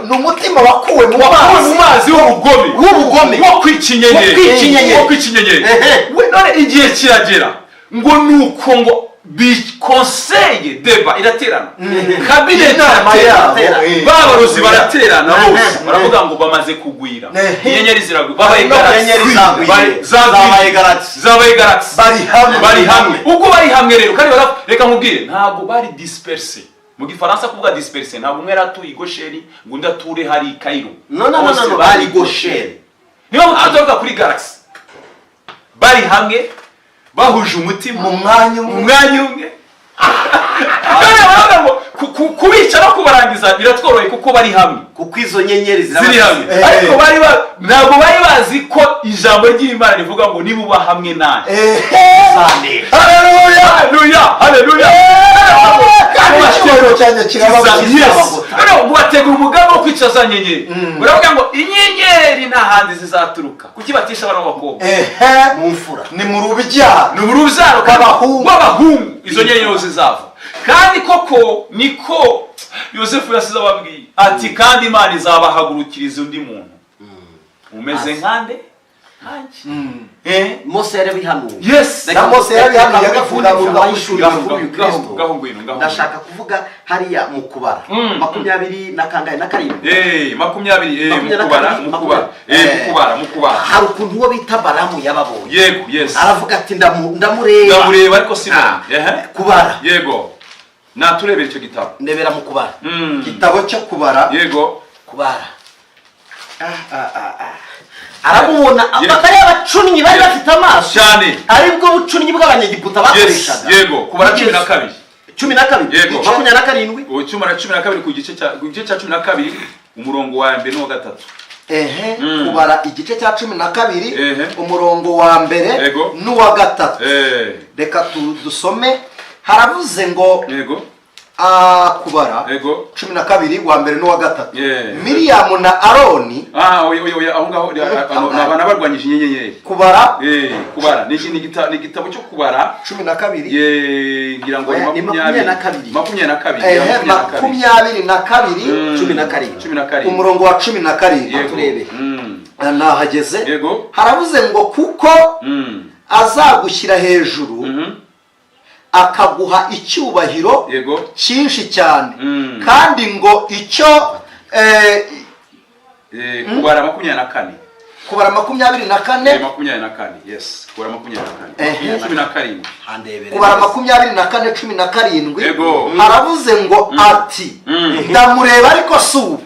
ni umutima wakuwe mu mazi w'ubugome wo kwica inyenyeri none igihe kiragera ngo nuko ngo bikonseye deba iraterana kabineti iraterana babarozi baraterana bose baravuga ngo bamaze kugwira inyenyeri ziragwa zabaye galaxy bari hamwe ubwo bari hamwe rero kandi reka nkubwire ntabwo bari disperse mu gifaransa kuvuga disperse ntabwo umwe aratuye Gosheni ngo undi ature hari Cairo no bari Gosheni niba mutatoka kuri galaxy bari hamwe bahuje umutima mu mwanya umwe kubica no kubarangiza biratworoheye kuko bari hamwe kuko izo nyenyeri ziri hamwe ariko ntabwo bari bazi ko ijambo ry'Imana rivuga ngo nibuba hamwe nanjye haleluya icyubahiro cyanjye kirabaho mubategura umugambi wo kwica za nyenyeri baravuga ngo inyenyeri nta handi zizaturuka kuki batisha abana b'abakobwa mu mfura ni mu rubyaro rw'abahungu izo nyenyeri zizava kandi koko niko Yosefu yasize ababwiye ati kandi Imana izabahagurukiriza undi muntu umeze nkande Mose yarabihanuye na Mose yarabihanuye agavuga ndashaka kuvuga hariya mu kubara 20 na kangahe na karindwi 20 mu kubara hari ukuntu uwo bita Balamu yababonye yego yes aravuga ati ndamureba ariko sinone kubara yego naturebera icyo gitabo ndebera mu kubara gitabo cyo kubara yego kubara arabona abagari abacunnyi bari bafite amaso cyane aribwo bucunnyi bw'abanyegiputa bakoreshaga yego kubara 12 yego 27 12 ku gice cya 12 umurongo wa mbere no gatatu kubara igice cya 12 umurongo wa mbere n'uwa gatatu reka dusome haravuze ngo yego kubara 12 wa mbere n'uwa gatatu Miriyamu na Aroni aho ngaho abana barwanyije inyenyeri kubara ni igitabo cyo kubara 12 ngira ngo 22 umurongo wa 17 turebe nahageze haravuze ngo kuko azagushyira hejuru akaguha icyubahiro cyinshi cyane kandi ngo icyo kubara 24 kubara 24 24 yes kubara 24 17 kubara 24 17 haravuze ngo ati ndamureba ariko su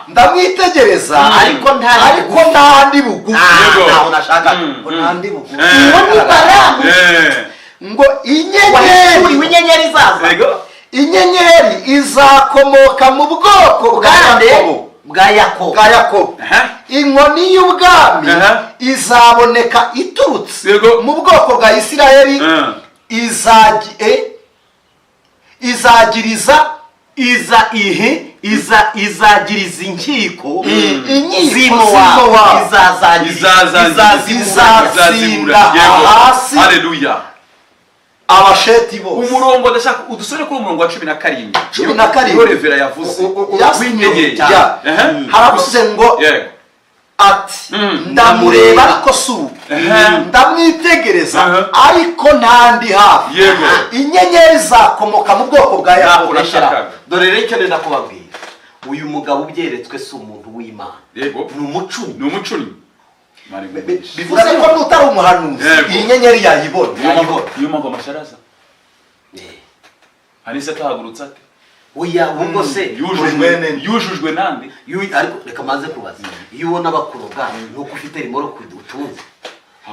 ndamwitegereza ariko ntandi bugufi naho nashaka ntandi bugufi ni baramu ngo inyenyeri zaza inyenyeri izakomoka mu bwoko bwa Yakobo inkoni y'ubwami izaboneka iturutse mu bwoko bwa Isirayeli izagiriza izagiriza inkiko izatsinda hasi haleluya abasheti bose umurongo ndashaka udusore kuri umurongo wa 17 iyo revera yavuze w'inyenyeri haravuze ngo ati ndamureba ariko su ndamwitegereza ariko ntandi hafi inyenyeri zakomoka mu bwoko bwa Yakobo. Dore rero icyo nenda kubabwira, uyu mugabo ubyeretswe si umuntu w'Imana, ni umucuni. bivuze ko n'utari umuhanuzi iyi nyenyeri yayibona. Iyo mpamvu amasharaza Anicet ahagurutse ate? Oya ubwo se yujujwe nande? Ariko reka maze kubaza, iyo ubona bakuroga nuko ufite rimoro kudutunze,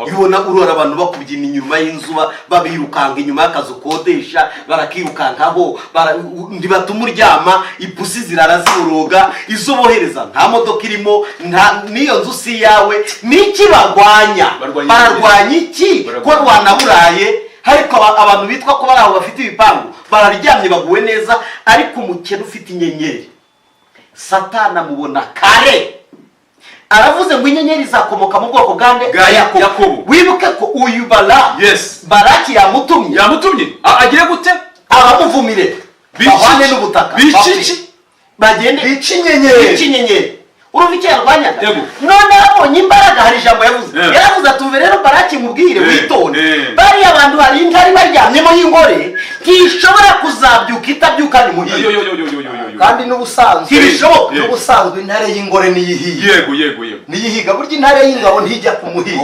iyo ubona urora abantu bakubyina inyuma y'inzu babirukanga inyuma y'akazu kodesha barakirukankaho ndibatuma uryama ipusi ziraraziboroga izo bohereza nta modoka irimo niyo nzu si yawe. Niki bararwanya iki ko wanaburaye? Ariko abantu bitwa ko bari aho bafite ibipangu bararyamye baguwe neza, ariko umukene ufite inyenyeri Satana amubona kare. Aravuze ngo inyenyeri zakomoka mu bwoko bwa Yakobo. Wibuke ko uyu Baraki yamutumye agiye gute abamuvumire bahwane n'ubutaka bagende bica inyenyeri. Urumva icyo yarwanyaga? None abonye imbaraga, hari ijambo yaravuze atuve rero Baraki mubwire witonde, bari abantu hari intari baryamyemo y'ingore ntishobora kuzabyuka itabyuka ni muhiye. Kandi n'ubusanzwe intare y'ingore niyihiye. Yego niyihiga burya intare y'ingabo ntijya kumuhiga.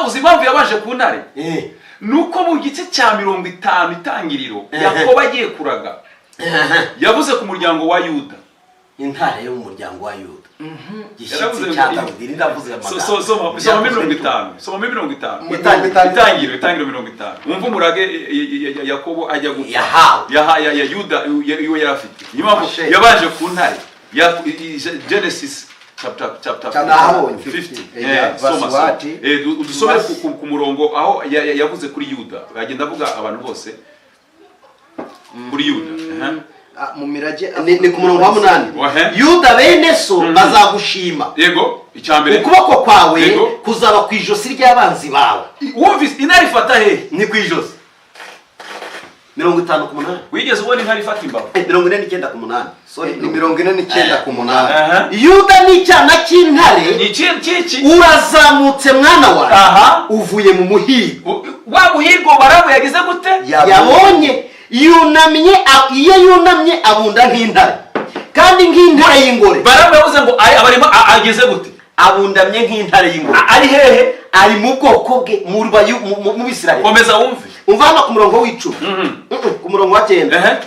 Uzimamvu yabaje ku ntare nuko mu gice cya 50 itangiriro Yakobo agiye kuraga yavuze ku muryango wa Yuda, intare yo mu muryango wa Yuda. Yaravuze cyatangirira ndavuze amagambo. Soma 50 itangiriro 50 wumva umurage Yakobo ajya gupfa ya Yuda iyo yarafite. Niyo yabaje ku ntare ya Genesis chapter 50 udusome ku murongo aho yavuze kuri Yuda, agenda avuga abantu bose kuri Yuda mu mirage ni ku murongo wa 8. Yuda bene so bazagushima. Yego icyambere ukuboko kwawe kuzaba ku ijosi ry'abanzi bawe. Wumvise intare ifata he? Ni ku ijosi 58. Wigeze ubona intare ifata imbavu? 49:8. Sorry, ni 49:8. Yuda ni cyana cy'intare. Ni iki? Urazamutse mwana wawe uvuye mu muhigo. Wa muhigo barabu yagize gute? Yabonye yunamye abunda nk'intare, kandi nk'intare y'ingore. Barabu yavuze ngo abarimo ageze gute? Abundamye nk'intare y'ingore. Ari hehe? Ari mu bwoko bwe mu Bisirayeli. Komeza wumve. Umva hano ku murongo w'10. Ku murongo wa 9.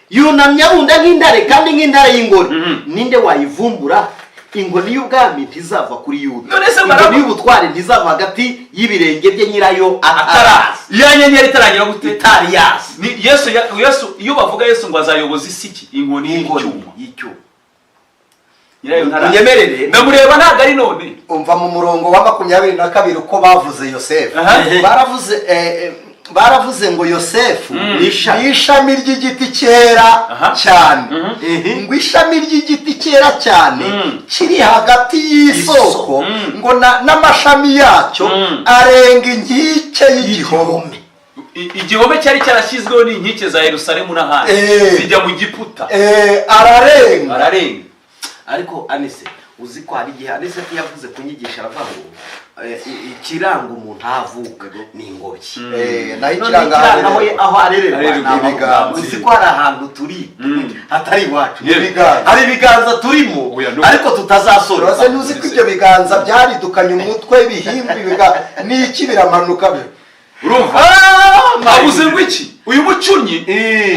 Yunamye abunda nk'intare kandi nk'intare y'ingore. Ninde wayivumbura? Ingoni y'ubwami ntizava kuri Yuda. Ingoni y'ubutware ntizava hagati y'ibirenge bye nyirayo atarazi. Ya nyenyeri itaragira gute? Itariyasi. Ni Yesu iyo bavuga Yesu ngo azayoboza isiki inkoni y'icyuma. Nyirayo ntarazi. Unyemerere ndamureba ntago ari none. Umva mu murongo wa 22 uko bavuze Yosefu. Baravuze ngo Yosefu ishami ry'igiti cyera cyane. Ngo ishami ry'igiti cyera cyane kiri hagati y'isoko ngo n'amashami yacyo arenga inkike y'igihome. Igihome cyari cyarashyizweho n'inkike za Yerusalemu n'ahandi zijya mu Giputa. Ararenga. Ariko Anicet uzi ko hari igihe Anicet yavuze kunyigisha aravuga ngo ikiranga umuntu ahavuka ni ingobyi naho ikiranga aho arererwa uzi ko hari ahantu turi hatari iwacu hari ibiganza turimo ariko tutazasora ntuzi ko ibyo biganza byaridukanye umutwe bihimbi n'iki biramanuka urumva abuze ngo iki uyu mucunyi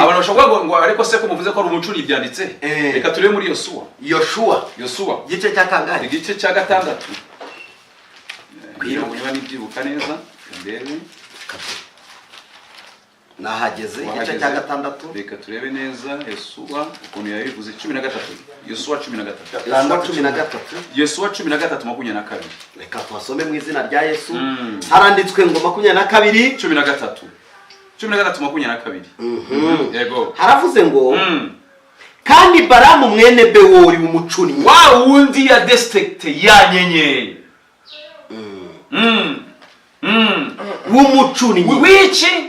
abantu bashobora ngo ariko se ko muvuze ko ari umucunyi byanditse reka turebe muri Yosuwa igice cya kangahe igice cya 6 kwiro niba nibyibuka neza ndebe nahageze igice cya 6 reka turebe neza Yosuwa ukuntu yabivuze 13 Yosuwa 13 reka twasome mu izina rya Yesu haranditswe ngo 22 13 yego haravuze ngo kandi Balamu mwene Bewori umucunyi wa wundi ya district ya nyenyeri w'umucunyi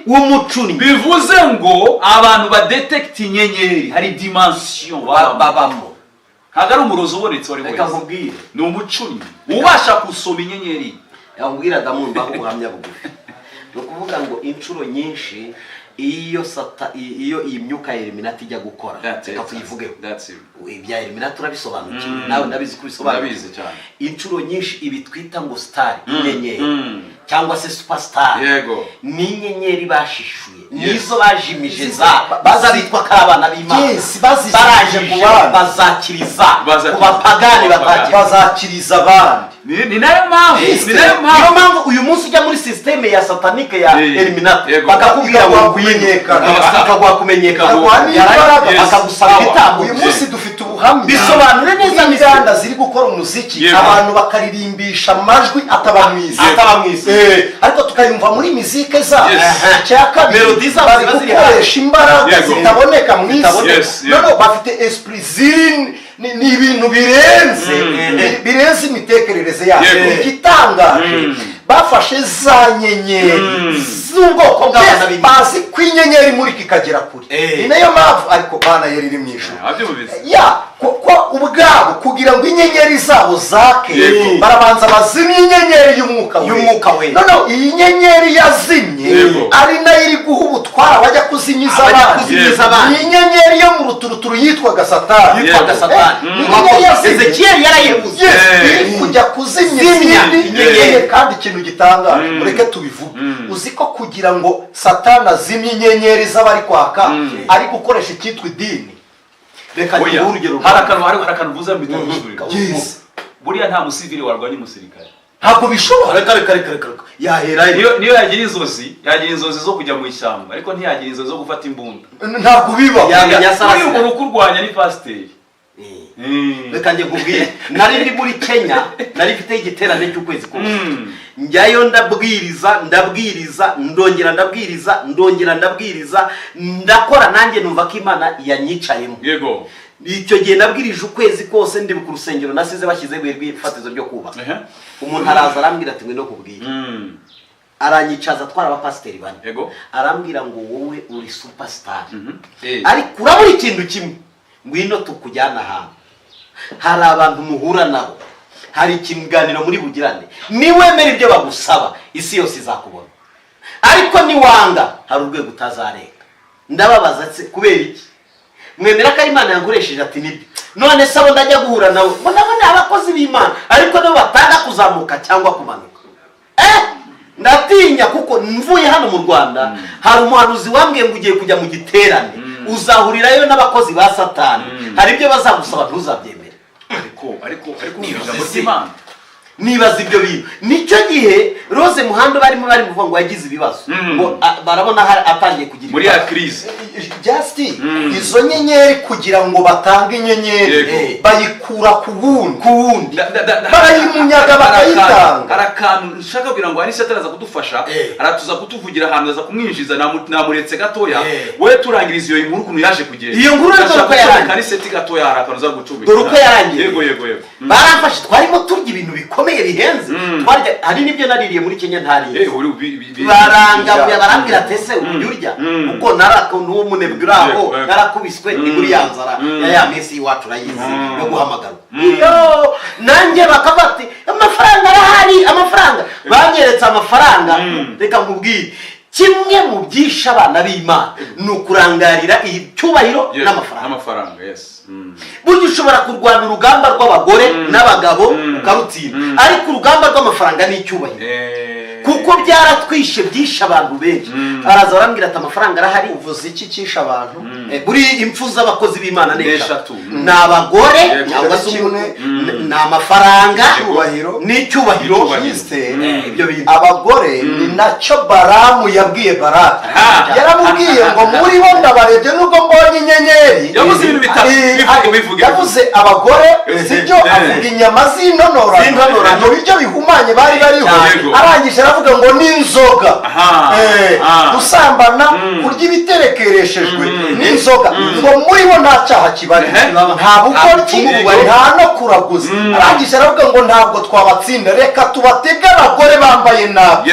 w'umucunyi bivuze ngo abantu ba detect inyenyeri hari dimension babamo ntabwo ari umurozi ubonetse wari reka nkubwire ni umucunyi ubasha gusoma inyenyeri yambwira Adamu mbaho ubuhamya bugufi no kuvuga ngo inshuro nyinshi iyo iyi myuka ya Illuminati ijya gukora reka tuyivugeho ibya Illuminati urabisobanukiwe nawe ndabizi kubisobanura cyane inshuro nyinshi ibi twita ngo star inyenyeri cyangwa se superstar yego ni inyenyeri bashishuye nizo bajimije bazabitwa karabana b'Imana baraje kuba bazakiriza kubapagani bazakiriza abandi ni nayo mpamvu uyu munsi ujya muri systeme ya satanike ya Illuminati bakakubwira ngo bakagwa kumenyekana bakagusaba igitambo uyu munsi dufite ubuhamya bisobanure neza n'inganda ziri gukora umuziki abantu bakaririmbisha amajwi ataba mwiza ariko tukayumva muri muzike zabo cya kabiri bari gukoresha imbaraga zitaboneka mu isi none bafite esprit ziri ni ibintu birenze imitekerereze yabo igitangaje bafashe za nyenyeri z'ubwoko bw'abana bazi ko inyenyeri muri kikagera kure ni nayo mpamvu ariko Mana yari iri mu ijuru kuko ubwabo kugira ngo inyenyeri zabo zake barabanza bazimye inyenyeri y'umwuka we none iyi nyenyeri yazimye ari nayo iri guha ubutwara bajya kuzimiza abandi ni inyenyeri yo mu ruturuturu yitwaga Satani Ezekiel yarayivuze iri kujya kuzimya inyenyeri kandi ikintu gitangaje mureke tubivuge uzi ko kugira ngo Satani azimye inyenyeri z'abari kwaka ari gukoresha icyitwa idini reka urugero hari akantu uvuze mbitandukanye buriya nta musivili warwanya umusirikare ntabwo bishobora reka yahera niyo yagira inzozi zo kujya mu ishyamba ariko ntiyagira inzozi zo gufata imbunda ntabwo biba uyu muntu ukurwanya ni pasiteri reka njye nkubwire nari ndi muri Kenya nari mfite igiterane cy'ukwezi kose njyayo ndabwiriza ndongera ndabwiriza ndakora nanjye numva ko Imana yanyicayemo yego icyo gihe nabwirije ukwezi kose ndi ku rusengero nasize bashyizeho ifatizo ryo kubaka umuntu araza arambwira ati ngwino kubwira aranyicaza atwara abapasiteri bane arambwira ngo wowe uri superstar ariko urabura ikintu kimwe ngwino tukujyana ahantu hari abantu muhura nabo hari ikiganiro muri bugirane niwemera ibyo bagusaba isi yose izakubona ariko niwanga hari urwego utazarenga ndababaza kubera iki mwemera ko Imana yankoresheje ati nibyo none sabo ndajya guhura nawe ndabona abakozi b'Imana ariko nabo batanga kuzamuka cyangwa kumanuka ndatinya kuko mvuye hano mu Rwanda hari umuhanuzi wambwiye ngo ugiye kujya mu giterane uzahurirayo n'abakozi ba Satani hari ibyo bazagusaba ntuzabyemere ariko Imana nibaza ibyo bintu nicyo gihe Rose Muhando bari muvuga ngo yagize ibibazo ngo barabona atangiye kugira muri ya crise just izo nyenyeri kugira ngo batange inyenyeri bayikura ku wundi barayimunyaga bakayitanga amafaranga. arakantu nshaka kugira ngo Anicet araza kudufasha aratuza kutuvugira ahantu aza kumwinjiza namuretse gatoya we turangiriza iyo inkuru kuntu yaje kugenda iyo nkuru ko yarangiye Anicet gatoya arakanuza gucubika dore uko yarangiye yego baramfashe twarimo turya ibintu bikomeye bihenze twarya hari nibyo naririye muri Kenya ntariye barangabuye barambwira tese uburyo kuko narakuntu wo munebwiraho narakubiswe ni muri yanzara ya minsi iwacu rayizi yo guhamagara iyo nanjye bakabati amafaranga arahari amafaranga banyeretse amafaranga reka nkubwire kimwe mu byisha abana b'Imana nukurangarira icyubahiro n'amafaranga buryo ushobora kurwana urugamba rw'abagore n'abagabo ukarutsinda ariko urugamba rw'amafaranga ni icyubahiro kuko byaratwishe byisha abantu benshi araza barambwira ati amafaranga arahari uvuze iki cyisha abantu buri impfu z'abakozi b'Imana n'eshatu n'abagore cyangwa se n'amafaranga n'icyubahiro ibyo bintu abagore ni nacyo Baramu yabwiye Baraki yaramubwiye ngo muri bo ndabarebye nubwo mbonye inyenyeri yavuze ibintu bitatu yavuze abagore sibyo avuga inyama z'intonora mu biryo bihumanye bari bariho arangije aravuga ngo n'inzoga gusambana kurya ibiterekereshejwe n'inzoga ngo muri bo nta cyaha kibari nta bukoryi nta no kuraguza arangije aravuga ngo ntabwo twabatsinda reka tubatege abagore bambaye nabi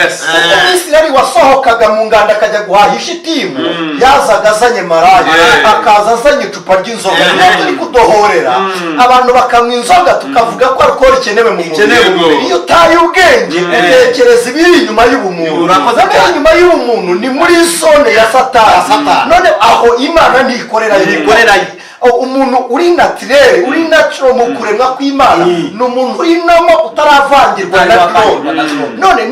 Isirayeli wasohokaga mu nganda akajya guhaha ishitimu yazaga azanye maraya akaza azanye icupa ry'inzoga turi kudohorera abantu bakanywa inzoga tukavuga ko alcohol ikenewe mu mubiri iyo utaye ubwenge utekereza ibiri inyuma y'ubumuntu inyuma y'ubumuntu ni muri zone ya Satani none aho Imana ntikorera umuntu uri naturel uri natural mu kuremwa kw'Imana ni umuntu urinamo utaravangirwa na none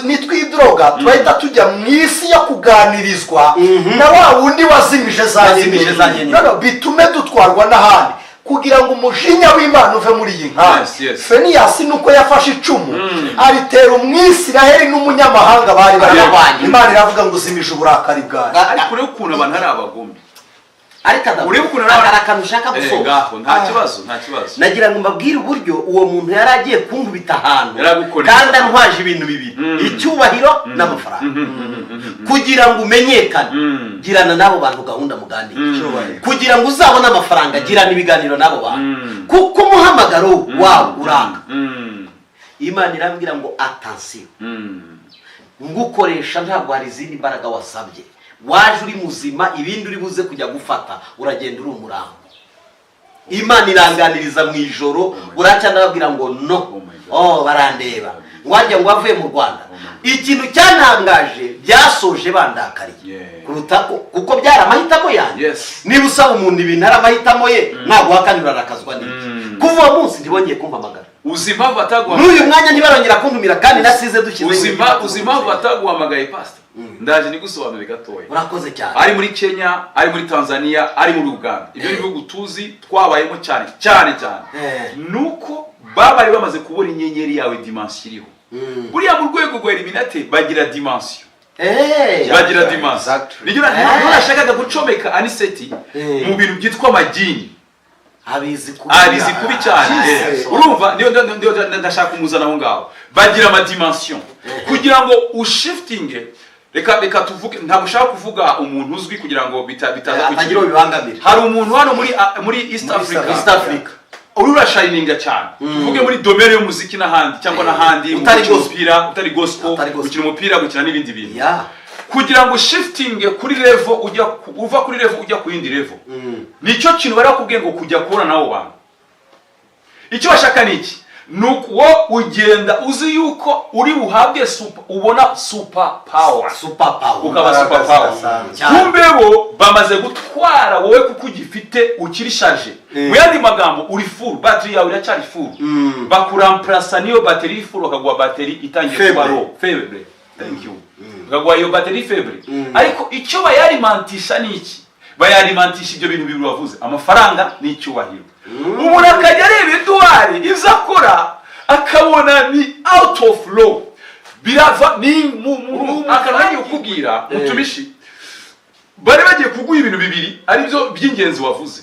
nitwidroga turahita tujya mu isi yo kuganirizwa na wa wundi wazimije za nyine none bitume dutwarwa n'ahandi kugira ngo umujinya w'Imana uve muri iyi nkandi Feniyasi nuko yafashe icumu aritera umwisiraheli n'umunyamahanga bari barabanye Imana iravuga ngo uzimije uburakari bwawe ariko rero ukuntu abantu ari abagome ariko akantu ushaka gusohoka nta kibazo nagira ngo mbabwire uburyo uwo muntu yari agiye kunkubita ahantu kandi antwaje ibintu bibiri icyubahiro n'amafaranga kugira ngo umenyekane girana n'abo bantu gahunda muganira kugira ngo uzabone amafaranga girana ibiganiro n'abo bantu kuko umuhamagaro wawe uranga Imana irambwira ngo attention ngukoresha ntabwo hari izindi mbaraga wasabye waje uri muzima ibindi uri buze kujya gufata uragenda uri umurambo Imana iranganiriza mu ijoro uracya nababwira ngo no barandeba wajya ngo avuye mu Rwanda ikintu cyantangaje byasoje bandakariye kuruta kuko byari amahitamo yanjye niba usaba umuntu ibintu ari amahitamo ye ntabwo wakanira arakazwa n'iki kuva uwo munsi ntibongeye kumpamagara uzima bataguha n'uyu mwanya ntibarongera kuntumira kandi nasize dukize uzima bataguhamagaye pastor ndaje nigusobanurire gatoya urakoze cyane ari muri Kenya ari muri Tanzania ari muri Uganda ibyo bihugu tuzi twabayemo cyane nuko bari bamaze kubona inyenyeri yawe dimension iriho buriya mu rwego rwa eliminate bagira dimension bagira dimension niyo nashakaga gucomeka Anicet mu bintu byitwa amagini abizi kubi cyane urumva niyo ndashaka kumuzana aho ngaho bagira ama dimension kugira ngo ushiftinge reka tuvuge ntabwo ushaka kuvuga umuntu uzwi kugira ngo bitaza kugira bibangamira hari umuntu hano muri East Africa ururashininga cyane tuvuge muri domaine y'umuziki n'ahandi cyangwa n'ahandi utari gospel gukina umupira gukina n'ibindi bintu kugira ngo shifting kuri level uva kuri level ujya ku yindi level nicyo kintu bari bakubwiye ngo kujya kubona nabo bantu icyo bashaka niki nuko ugenda uzi yuko uri buhabwe ubona super power ukaba super power kumbe bo bamaze gutwara wowe kuko ugifite ukirishaje mu yandi magambo uri full battery yawe iracyari full bakuramplasa niyo battery full bakagwa battery itangiye kuba low faible thank you bakagwa iyo battery faible ariko icyo bayarimantisha niki bayarimantisha ibyo bintu bibiri wavuze amafaranga n'icyubahiro umuntu akajya areba iduwari ibyo akora akabona ni out of law birava ni akanagiye kukubwira mutumishi bari bagiye kuguha ibintu bibiri ari byo by'ingenzi wavuze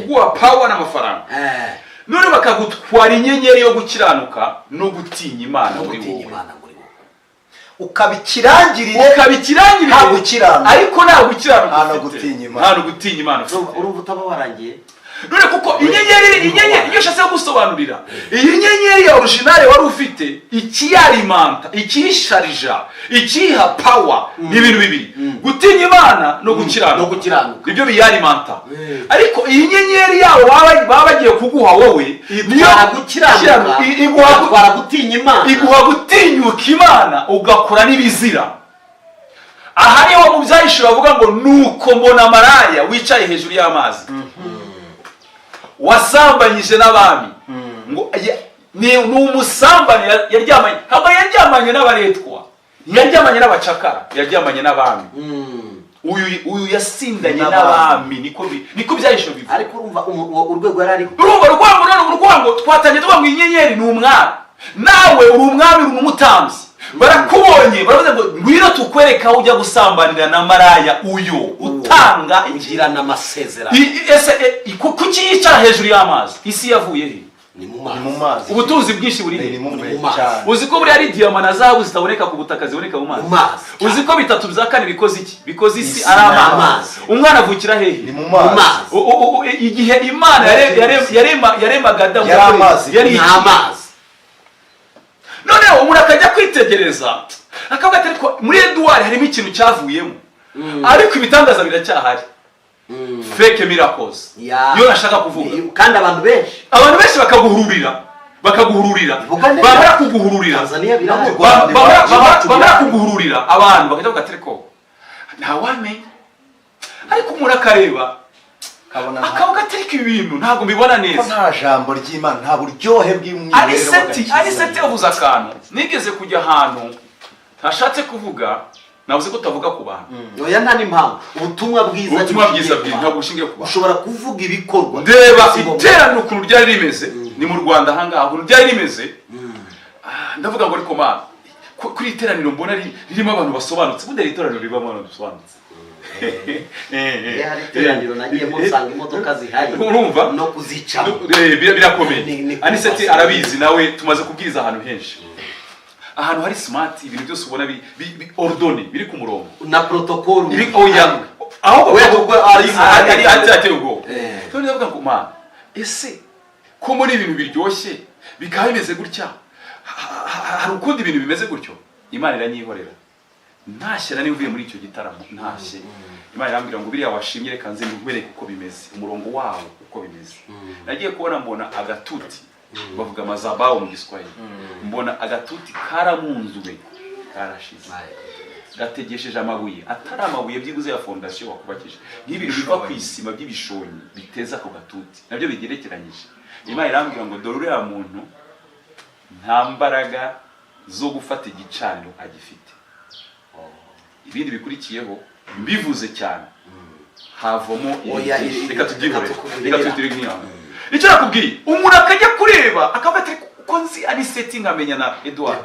kuguha power n'amafaranga none bakagutwara inyenyeri yo gukiranuka no gutinya Imana muri wowe, ukabikirangirira nta gukiranuka, ariko nta gukiranuka, nta gutinya Imana. urumva utaba warangiye none kuko inyenyeri iyo ushatse gusobanurira iyi nyenyeri ya originale wari ufite ikiyarimanta, ikiyisharija, ikiha power ni ibintu bibiri, gutinya Imana no gukiranuka, ibyo biyarimanta. ariko iyi nyenyeri yawe baba bagiye kuguha wowe niyo gukiranuka, iguha gutinya Imana, iguha gutinyuka Imana ugakora n'ibizira. aha niho mu byahishura bavuga ngo nuko mbona maraya wicaye hejuru y'amazi, wasambanyije n'abami, ngo ni umusambane yaryamanye, ntabwo yaryamanye n'abaretwa, yaryamanye n'abacakara, yaryamanye n'abami. uyu yasindanye n'abami, niko byahishura bivuga. ariko urumva urwego yari ariho, urumva urwango twatangiye tuvuga ngo inyenyeri ni umwami, nawe uri umwami, uri umutambyi, barakubonye baravuze ngo ngwino tukwereka aho ujya gusambanira na maraya uyu utanga igirana amasezerano. kuki yicara hejuru y'amazi? isi yavuye he? ni mu mazi. ubutunzi bwinshi buri he? uzi ko buri ari diyama na zahabu zitaboneka ku butaka, ziboneka mu mazi. uzi ko 3/4 bikoze iki? bikoze isi ari amazi. umwana avukira hehe? ni mu mazi. igihe Imana yaremaga Adamu yari amazi. noneho umuntu akajya kwitegereza akavuga ati ariko muri Edward harimo ikintu cyavuyemo, ariko ibitangaza biracyahari. fake miracles yo nashaka kuvuga, kandi abantu benshi bakaguhururira bamara kuguhururira abantu bakavuga ati ariko ntawamenya, ariko umuntu akareba akavuga ati ariko ibi bintu ntabwo mbibona neza, nta jambo ry'Imana, nta buryohe bw'umwimerere. Aniseti yavuze akantu, nigeze kujya ahantu ntashatse kuvuga, navuze ko utavuga ku bantu. oya nta n'impamvu, ubutumwa bwiza ntabwo bushingiye ku bantu, ushobora kuvuga ibikorwa. ndeba iteraniro ukuntu ryari rimeze, ni mu Rwanda ahangaha ukuntu ryari rimeze, ndavuga ngo ariko Mana, kuri iteraniro mbona ririmo abantu basobanutse, ubundi iteraniro ribamo abantu basobanutse. hari iteraniro nagiyemo nsanga imodoka zihari, urumva no kuzicamo birakomeye. Aniseti arabizi, nawe tumaze kubwiriza ahantu henshi, ahantu hari smart, ibintu byose ubona ordone, biri ku murongo na protocol, aho ari ateye ubwo. None ndavuga ngo Mana, ese ko muri ibintu biryoshye bikaba bimeze gutya, hari ukundi ibintu bimeze gutyo? Imana iranyihorera, ntashyira nivuye muri icyo gitaramo, ntashye. Imana irambwira ngo biriya washimye reka nze ngubereke uko bimeze, umurongo wawo uko bimeze. nagiye kubona mbona agatuti, bavuga mazabao mu Giswahili, mbona agatuti karamunzwe, karashize, gategesheje amabuye, atari amabuye byiguze ya fondation wakubakije, nk'ibintu biva ku isima by'ibishonyi biteza ku gatuti, nabyo bigerekeranyije. Imana irambwira ngo dore uriya muntu nta mbaraga zo gufata igicaniro agifite. Ibindi bikurikiyeho mbivuze cyane havamo reka tubyihorere, reka tutire nk'iyanga. Icyo nakubwiye, umuntu akajya kureba akavuga ati uko nzi ari setting amenya na Edward,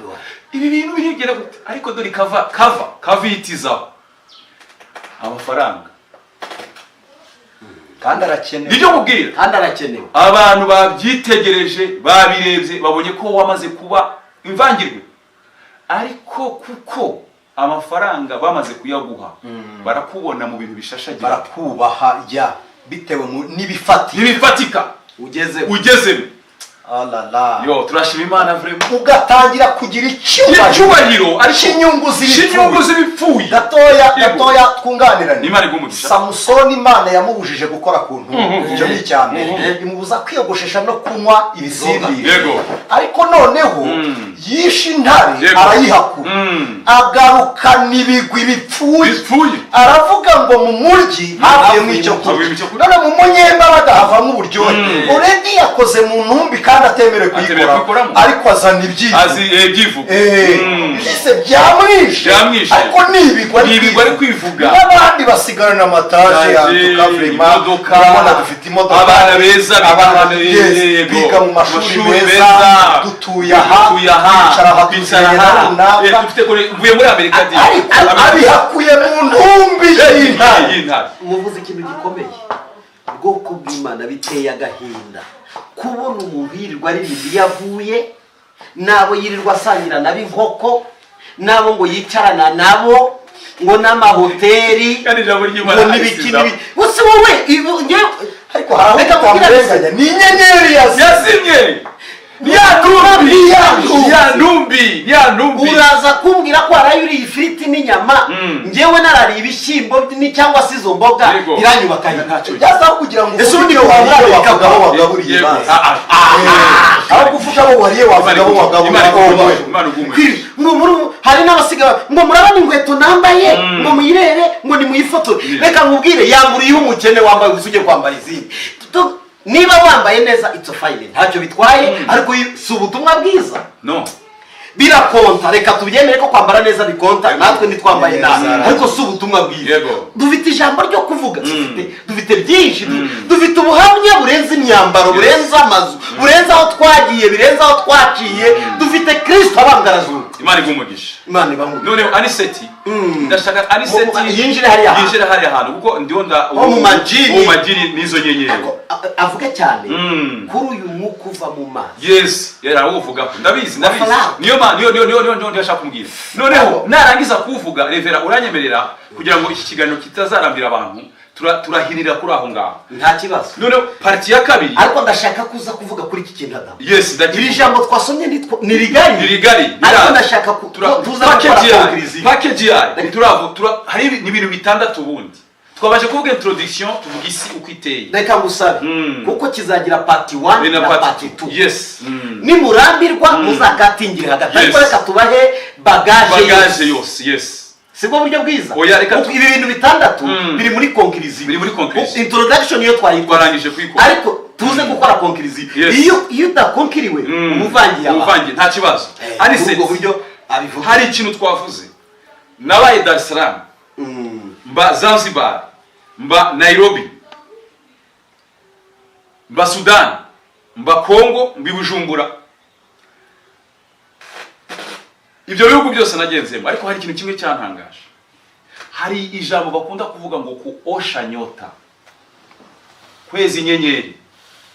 ibi bintu birigera gute, ariko dore cover itizaho amafaranga, kandi arakenewe. Nibyo mubwira, kandi arakenewe. Abantu babyitegereje, babirebye, babonye ko wamaze kuba imvangirwe, ariko kuko amafaranga bamaze kuyaguha, barakubona mu bintu bishashagira, barakubaha bitewe n'ibifatika ugezemo. Yo turashima Imana vraiment, ugatangira kugira icyubahiro cy'inyungu z'ibipfuye. Gatoya twunganirane. Imana igumugisha. Samusoni Imana yamubujije gukora kuntu, icyo ni cyane, imubuza kwiyogoshesha no kunywa ibisindisha. Yego. Ariko noneho yishe intare arayihakura, agarukana ibigwi bipfuye, aravuga ngo mu muryi havuyemo icyo kurya, none mu munyembaraga havamo uburyohe. Already yakoze mu ntumbi kandi atemerewe kuyikoramo, ariko azana ibyivugo, byise byamwishe, ariko nibigwa ari kwivuga, n'abandi basigarana amataje imodoka, dufite imodoka, abana beza, biga mu mashuri meza, dutuye aha, twicara dufite mvuye muri Amerika, abihakuye mu ntumbi y'intare. Muvuze ikintu gikomeye, ubwoko bw'Imana biteye agahinda kubona umuntu yirirwa aririmba iyo avuye nabo yirirwa asangira nabo inkoko nabo ngo yicarana nabo ngo n'amahoteli ngo n'ibiki gusa wowe ariko haraho twamurenganya ni inyenyeri yazimye ya numbi uraza kumbwira ko arayuriye ifiriti n'inyama ngewe narariye ibishyimbo cyangwa se izo mboga iranyubaka byazaho kugira ngo ese ubundi wamwariye wavuga aho wagaburiye aho kuvuga abo wariye wavuga aho wagaburiye hari n'abasigaye ngo murabona inkweto nambaye ngo muyirebe ngo nimuyifotore reka nkubwire yamburiyeho umukene wambaye gusa ugiye kwambara izindi niba wambaye neza it's fine ntacyo bitwaye ariko si ubutumwa bwiza no birakonta reka tubyemere ko kwambara neza bikonta natwe ntitwambaye nabi ariko si ubutumwa bwiza dufite ijambo ryo kuvuga dufite byinshi dufite ubuhamya burenze imyambaro burenze amazu burenze aho twagiye birenze aho twaciye dufite Kristo abangarazuba Imana igumugisha Imana ibamugisha none Anicet ndashaka Anicet yinjire hariya hantu kuko ndionda mu majini nizo nyenyeri avuga cyane kuri uyu mwuka uva mu mazi yes yaravuga ndabizi niyo ndashaka kumbwira noneho narangiza kuvuga revera uranyemerera kugira ngo iki kiganiro kitazarambira abantu turahirira kuri aho ngaho nta kibazo none parti ya kabiri ariko ndashaka kuza kuvuga kuri iki kintu Adamu yes iri jambo twasomye ni rigari ariko ndashaka tuza package hari ibintu bitandatu ubundi twabaje kuvuga introduction tuvuga isi uko iteye reka ngusabe kuko kizagira part 1 na part 2 yes nimurambirwa muzakatingire hagati ariko reka tubahe bagage yose yes sibwo buryo bwiza ibi bintu bitandatu biri muri conclusion introduction yo twarangije kwikora ariko tuze gukora conclusion iyo udakonkiriwe umuvangiye nta kibazo Anicet buryo abivuga hari ikintu twavuze nabaye Dar es Salaam mba Zanzibar mba Nairobi mba Sudan mba Congo mba Bujumbura ibyo bihugu byose nagenzemo ariko hari ikintu kimwe cyantangaje hari ijambo bakunda kuvuga ngo kuosha nyota kwezi inyenyeri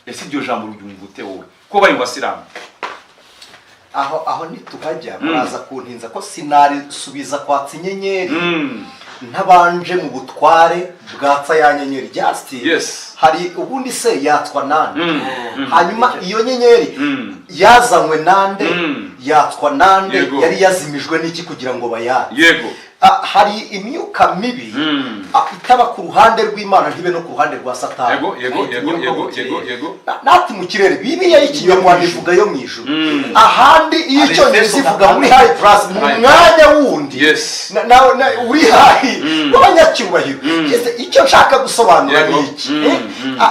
ese iryo jambo ryumvute wowe ko bari Abasilamu aho nituhajya muraza kuntinza ko sinarisubiza kwatsa inyenyeri ntabanje mu butware bwatsa ya nyenyeri hari ubundi se yatwa nande hanyuma iyo nyenyeri yazanywe nande yatwa nande yari yazimijwe n'iki kugira ngo bayate hari imyuka mibi itaba ku ruhande rw'Imana ntibe no ku ruhande rwa Satani yego nati mu kirere bibiliya y'ikinyarwanda ivuga yo mu ijuru ahandi iyo icyongereza ivuga muri high class mu mwanya wundi uri high w'abanyacyubahiro icyo nshaka gusobanura ni iki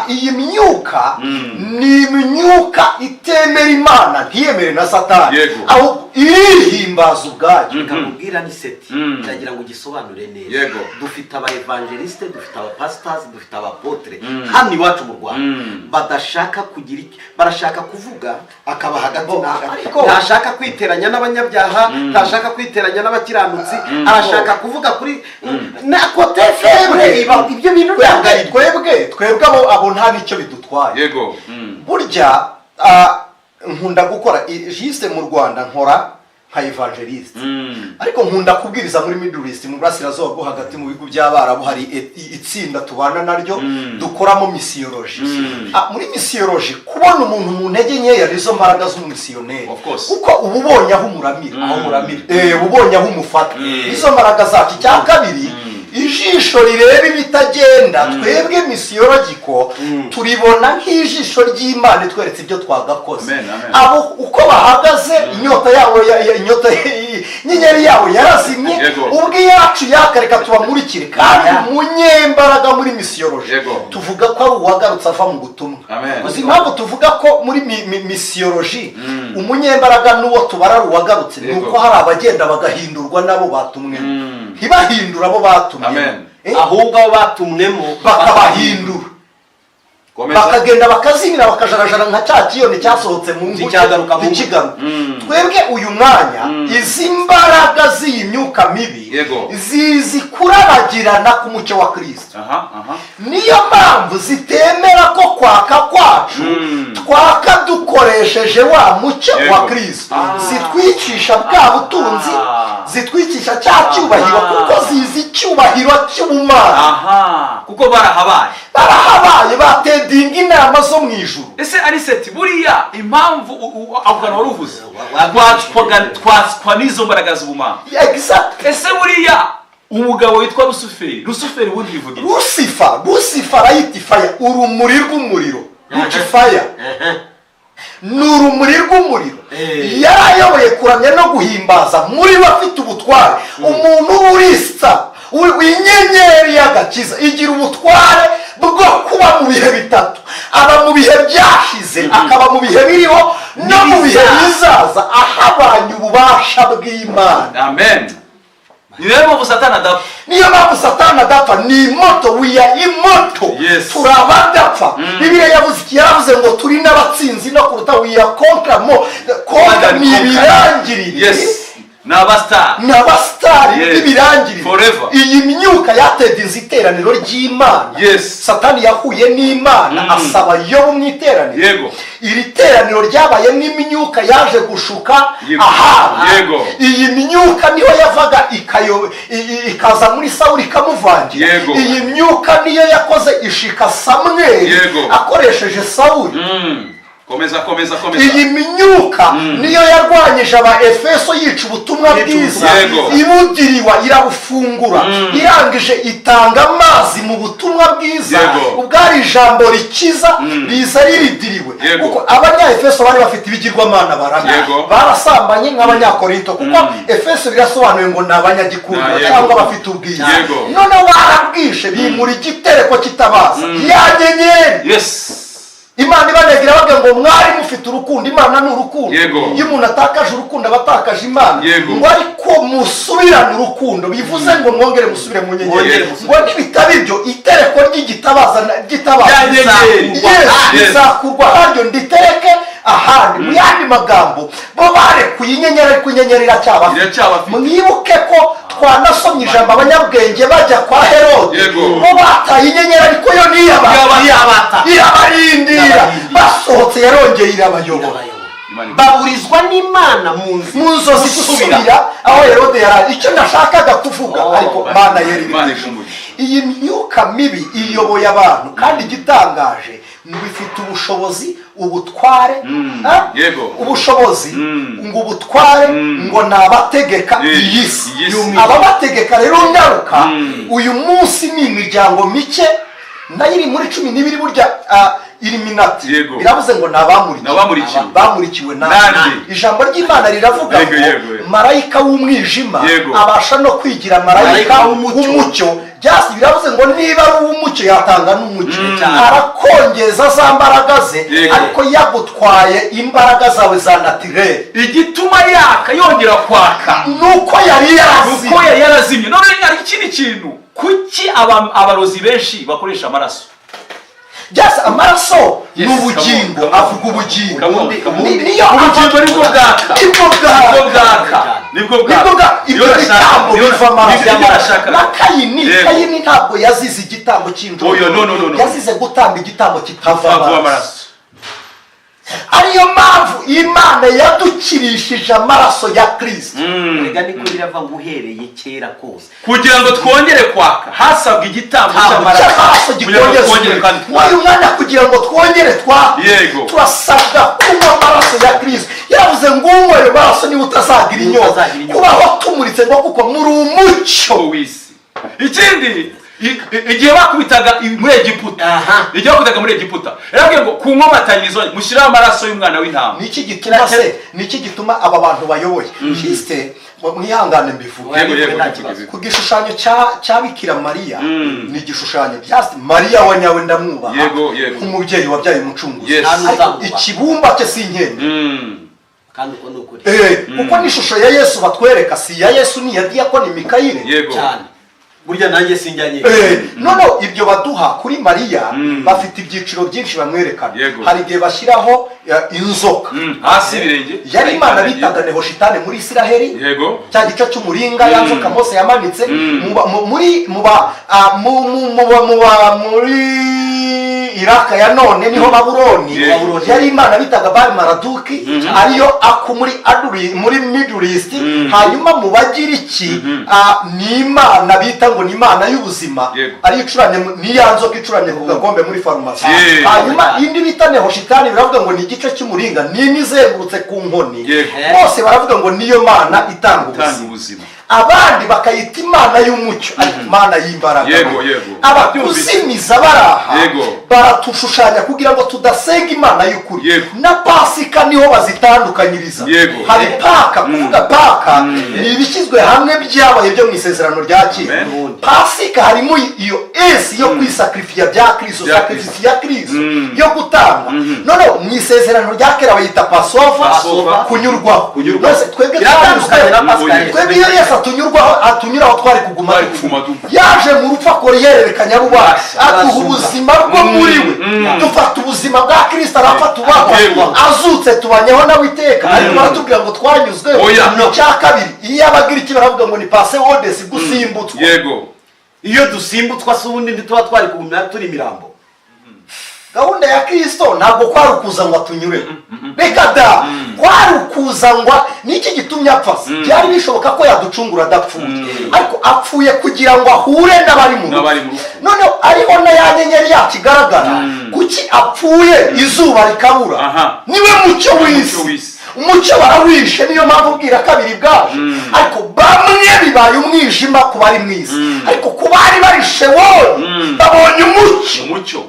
iyi myuka ni imyuka itemera Imana ntiyemere na Satani aho irihimbaza ubwayo bikamubwira Anicet ndagira ngo gisobanure neza dufite aba evangeliste dufite aba pastors dufite aba apotre hano iwacu mu Rwanda badashaka kugira barashaka kuvuga akaba hagati ntashaka kwiteranya n'abanyabyaha ntashaka kwiteranya n'abakiranutsi arashaka kuvuga kuri na kote febre ibyo bintu twebwe abo nta nicyo bidutwaye burya nkunda gukora juste mu Rwanda nkora nka evangeliste ariko nkunda kubwiriza muri Middle East mu Burasirazuba bwo hagati mu bigo by'Abarabu hari itsinda tubana naryo dukoramo misiyology muri misiyology kubona umuntu mu ntege nkeya nizo mbaraga z'umumisiyoneri kuko ububonye aho umuramira ubonye aho umufata nizo mbaraga zacu cya kabiri ijisho rireba ibitagenda twebwe misiyologiko turibona nk'ijisho ry'Imana itweretse ibyo twagakoze abo uko bahagaze inyenyeri yabo yarazimye ubwe yacu yakareka tubamurikire kandi umunyembaraga muri misiyoloji tuvuga ko ari uwagarutse ava mu butumwa uzi impamvu tuvuga ko muri misiyoloji umunyembaraga n'uwo tubara ari uwagarutse ni uko hari abagenda bagahindurwa n'abo batumwe ntibahindura abo batumwe ahubwo abo batumwemo bakabahindura bakagenda bakazimira bakajarajara nka cya kiyoni cyasohotse mu nguke n'ikigano. Twebwe uyu mwanya izi mbaraga z'iyi myuka mibi zizi kurabagirana ku mucyo wa Kristo. Niyo mpamvu zitemera ko kwaka kwacu twaka dukoresheje wa mucyo wa Kristo. Zitwicisha bwa butunzi, zitwicisha cya cyubahiro kuko zizi icyubahiro cy'ubumana. Kuko barahabaye batedinga inama zo mu ijuru. Ese Anicet buriya impamvu akugana waruvuze twaswa n'izo mbaraga z'ubumana. Ese buriya umugabo witwa Rusuferi wundi bivuga Lucifer ayitifaya urumuri rw'umuriro. Lucifer ni urumuri rw'umuriro. Yarayoboye kuramya no guhimbaza muri bafite ubutware. Umuntu urisa inyenyeri y'agakiza igira ubutware bwo kuba mu bihe bitatu. Aba mu bihe byashize, akaba mu bihe biriho no mu bihe bizaza, ahabanye ububasha bw'Imana. Amen. Niyo mpamvu Satani adapfa. Ni moto, we are immortal. Turabadapfa. Bibiliya yavuze ngo turi n'abatsinzi no kuruta, we are conquer ni ibirangirire. N'abastari n'ibirangirire. Iyi myuka yatedinze iteraniro ry'Imana. Satani yahuye n'Imana asaba Yobu mu iteraniro. Iri teraniro ryabaye n'imyuka yaje gushuka Ahabu. Iyi myuka niyo yavaga ikaza muri Sawuli ikamuvangira. Iyi myuka niyo yakoze ishika Samweli akoresheje Sawuli. Iyi myuka niyo yarwanyije aba Efeso yica ubutumwa bwiza, ibudiriwa irabufungura, irangije itanga amazi mu butumwa bwiza. Ubwari ijambo rikiza riza riridiriwe. Kuko abanya Efeso bari bafite ibigirwamana baramya, barasambanye nk'abanyakorinto, kuko Efeso birasobanuye ngo ni abanyagikundiro cyangwa bafite ubwiza. None barabwishe bimura igitereko kitabaza ya nyenyeri. Imana ibanegira bavuga ngo mwari mufite urukundo. Imana ni urukundo. Iyo umuntu atakaje urukundo abatakaje Imana. Ngo ariko musubirane urukundo, bivuze ngo mwongere musubire mu nyenyeri. Ngo nibitaba ibyo itereko ry'igitabaza rizakurwa haryo nditereke ahandi. Mu yandi magambo bo barekuye inyenyeri, ariko inyenyeri iracyabafite. Mwibuke ko twanasomye ijambo abanyabwenge bajya kwa Herode, bo bataye inyenyeri ariko yo irabarindira. Basohotse yarongeye irabayobora. Baburizwa n'Imana mu nzozi gusubira aho Herode yari. Icyo nashakaga kuvuga, ariko Mana yari iyi myuka mibi iyoboye abantu, kandi igitangaje bifite ubushobozi, ubutware. Ubushobozi ngo ubutware ngo nabategeka iyi si. Ababategeka rero ngaruka uyu munsi ni imiryango mike nayo iri muri 12 burya Illuminati. Biravuze ngo bamurikiwe nande. Ijambo ry'Imana riravuga ngo marayika w'umwijima abasha no kwigira marayika w'umucyo. Byasi biravuze ngo niba ari uw'umucyo yatanga n'umucyo, arakongeza za mbaraga ze, ariko yagutwaye imbaraga zawe za naturel. Igituma yaka yongera kwaka nuko yari yarazimye. None ari ikindi kintu, kuki abarozi benshi bakoresha amaraso? Just amaraso n'ubugingo, avuga ubugingo. Niyo ubugingo nibwo bwaka. Ibyo bitambo biva amaraso. Na Kayini ntabwo yazize igitambo cy'injoro. Yazize gutamba igitambo kitava amaraso. Ariyo mpamvu Imana yadukirishije amaraso ya Kristo. Rega niko birava ngo uhereye kera kose, kugira ngo twongere kwaka hasabwa igitambo cy'amaraso gikongezwa. Uyu mwana kugira ngo twongere turasabwa kunywa amaraso ya Kristo. Yavuze ngo unywe amaraso niba utazagira inyota. Kubaho tumuritse ngo kuko muri umucyo w'isi. Ikindi igihe bakubitaga muri Egiputa, yarabwiye ngo ku nkomatanyirizo mushyiraho amaraso y'umwana w'intama. Niki gituma aba bantu bayoboye Kriste mwihangane mbivuga. Ku gishushanyo cya Bikira Mariya ni igishushanyo byasi Mariya wa nyawe ndamwubaha nk'umubyeyi wabyaye umucunguzi. Ikibumba cye sinkende. Kandi uko nukuri. Kuko n'ishusho ya Yesu batwereka si ya Yesu, ni ya Diakoni Mikayire cyane. burya nanjye sinjyanye. None ibyo baduha kuri Mariya bafite ibyiciro byinshi bamwerekana. Hari igihe bashyiraho inzoka hasi ibirenge, yari Imana bitaga Nehoshitani muri Isiraheli, cya gice cy'umuringa ya nzoka Mose yamanitse muri Iraka ya none niho Babuloni. Yari Imana bitaga Bali Maraduki, ariyo aku muri Middle East. Hanyuma mu Bagiriki ni Imana bita ngo ni Imana y'ubuzima, ari icuranye ni ya nzoka icuranye ku gakombe muri farumasi. Hanyuma indi bita Nehoshitani baravuga ngo ni igice cy'umuringa nini izengurutse ku nkoni. Bose baravuga ngo niyo Mana itanga ubuzima. Abandi bakayita Imana y'umucyo, Imana y'imbaraga. Abakuzimiza baraha baratushushanya kugira ngo tudasenga Imana y'ukuri. Na Pasika niho bazitandukanyiriza. Hari Paka, kuvuga Paka ni ibishyizwe hamwe byabaye byo mu isezerano rya kera. Pasika harimo iyo yo kwisakrifiya bya Kristo, sacrifice ya Kristo yo gutanga. None mu isezerano rya kera bayita Passover, kunyurwaho. Twebwe iyo Yesu atunyuraho twari kuguma. Yaje mu rupfu akora yererekanya rubasha, atuha ubuzima bwo muri we. Dufata ubuzima bwa Kristo arapfa tubaho, azutse tubanyeho nawe iteka. Ariko baratubwira ngo twanyuzweho. Icya kabiri, iyo abagira iki baravuga ngo ni passe odesi, gusimbutswa. Iyo dusimbutswa se ubundi ntituba twari kugumya turi imirambo. Gahunda ya Kristo ntabwo kwari ukuza ngo atunyure. Reka da, kwari ukuza ngo niki gitumye apfa. Byari bishoboka ko yaducungura adapfuye, ariko apfuye kugira ngo ahure n'abari mu rufu. None ariho na ya nyenyeri yakigaragara, kuki apfuye izuba rikabura. Niwe mucyo w'isi. Umucyo barawishe, niyo mpamvu ubwira kabiri bwaje. Ariko bamwe bibaye umwijima ku bari mwisi, ariko ku bari barishe wowe babonye umucyo.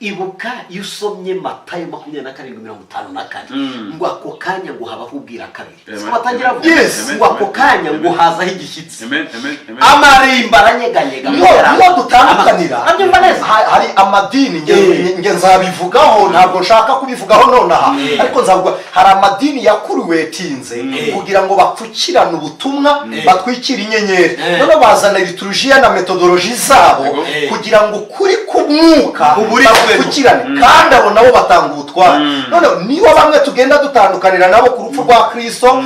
Ibuka iyo usomye Matayo 27:54 ngo ako kanya ngo habaho ubwira kabiri. So batangira ngo ako kanya ngo hazaho igishyitsi. Amarimba aranyeganyega. Niyo dutandukanira. Hari amadini nge nzabivugaho, ntabwo nshaka kubivugaho nonaha, ariko nzavuga hari amadini yakuriwe tinze kugira ngo bapfukirane ubutumwa, batwikira inyenyeri. None bazana liturujia na metodoloji zabo kugira ngo kuri kumwuka kukirane, kandi abo nabo batanga ubutware. None niba bamwe tugenda dutandukanira nabo ku rupfu rwa Kristo,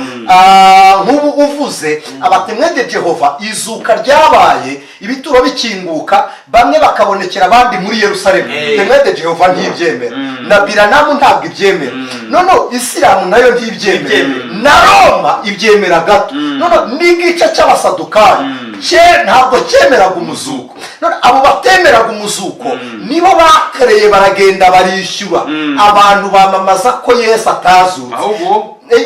nk'ubu uvuze abatemwe de Jehova, izuka ryabaye ibituro bikinguka, bamwe bakabonekera abandi muri Yerusalemu. Temwe de Jehova ntibyemera, na Biranamu ntabwo ibyemera, none Isilamu nayo ntibyemera, na Roma ibyemera gato. None n'igice cy'abasadukayo ntabwo cyemeraga umuzuko. None abo batemeraga umuzuko nibo bakereye baragenda barishyura abantu bamamaza ko Yesu atazutse.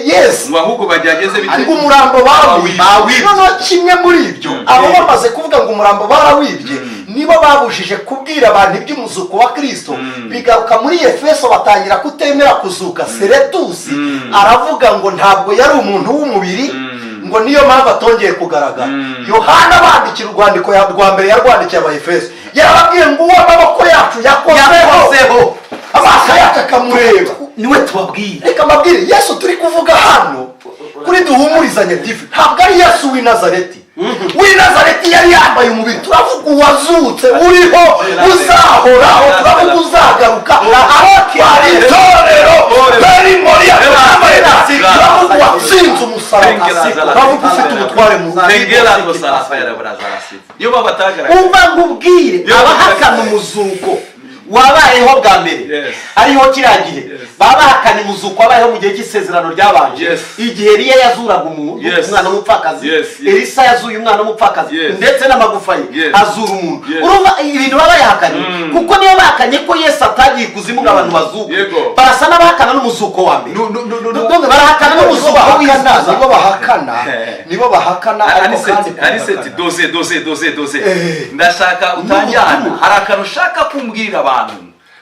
Yes, ahubwo bagerageze biti umurambo bawibye. None kimwe muri ibyo abo bamaze kuvuga ngo umurambo barawibye, nibo babujije kubwira abantu iby'umuzuko wa Kristo. Bigaruka muri Efeso batangira kutemera kuzuka. Seretusi aravuga ngo ntabwo yari umuntu w'umubiri, ngo niyo mpamvu atongeye kugaragara. Yohana bandikira urwandiko rwa mbere yarwandikiye Abaefeso, yarababwiye ngo uwo amaboko yacu yakozeho, amaso yacu akamureba. Niwe tubabwira. Reka mbabwire, Yesu turi kuvuga hano kuri duhumurizanye divi, ntabwo ari Yesu w'i Nazareti. W'i Nazareti yari yambaye umubiri. Turavuga uwazutse uriho uzahoraho, turavuga uzagaruka, aho twari itorero bari muri yambaye nasi, turavuga uwatsinze umusaraba, turavuga ufite ubutware mu umva ngubwire abahakana umuzuko wabayeho bwa mbere, ariho kirangiye. Babahakana umuzuko wabayeho mu gihe cy'isezerano ryabanje, igihe Eliya yazuraga umwana w'umupfakazi, Elisa yazuye umwana w'umupfakazi, ndetse n'amagufa ye azura umuntu. Urumva ibintu babayahakanye, kuko niyo bahakanye ko Yesu atagiye kuzimu abantu bazuka, barasa n'abahakana n'umuzuko wa mbere. Barahakana n'umuzuko w'Imana, nibo bahakana. Aniseti doze ndashaka utanjyana. Hari akantu ushaka kumbwira abantu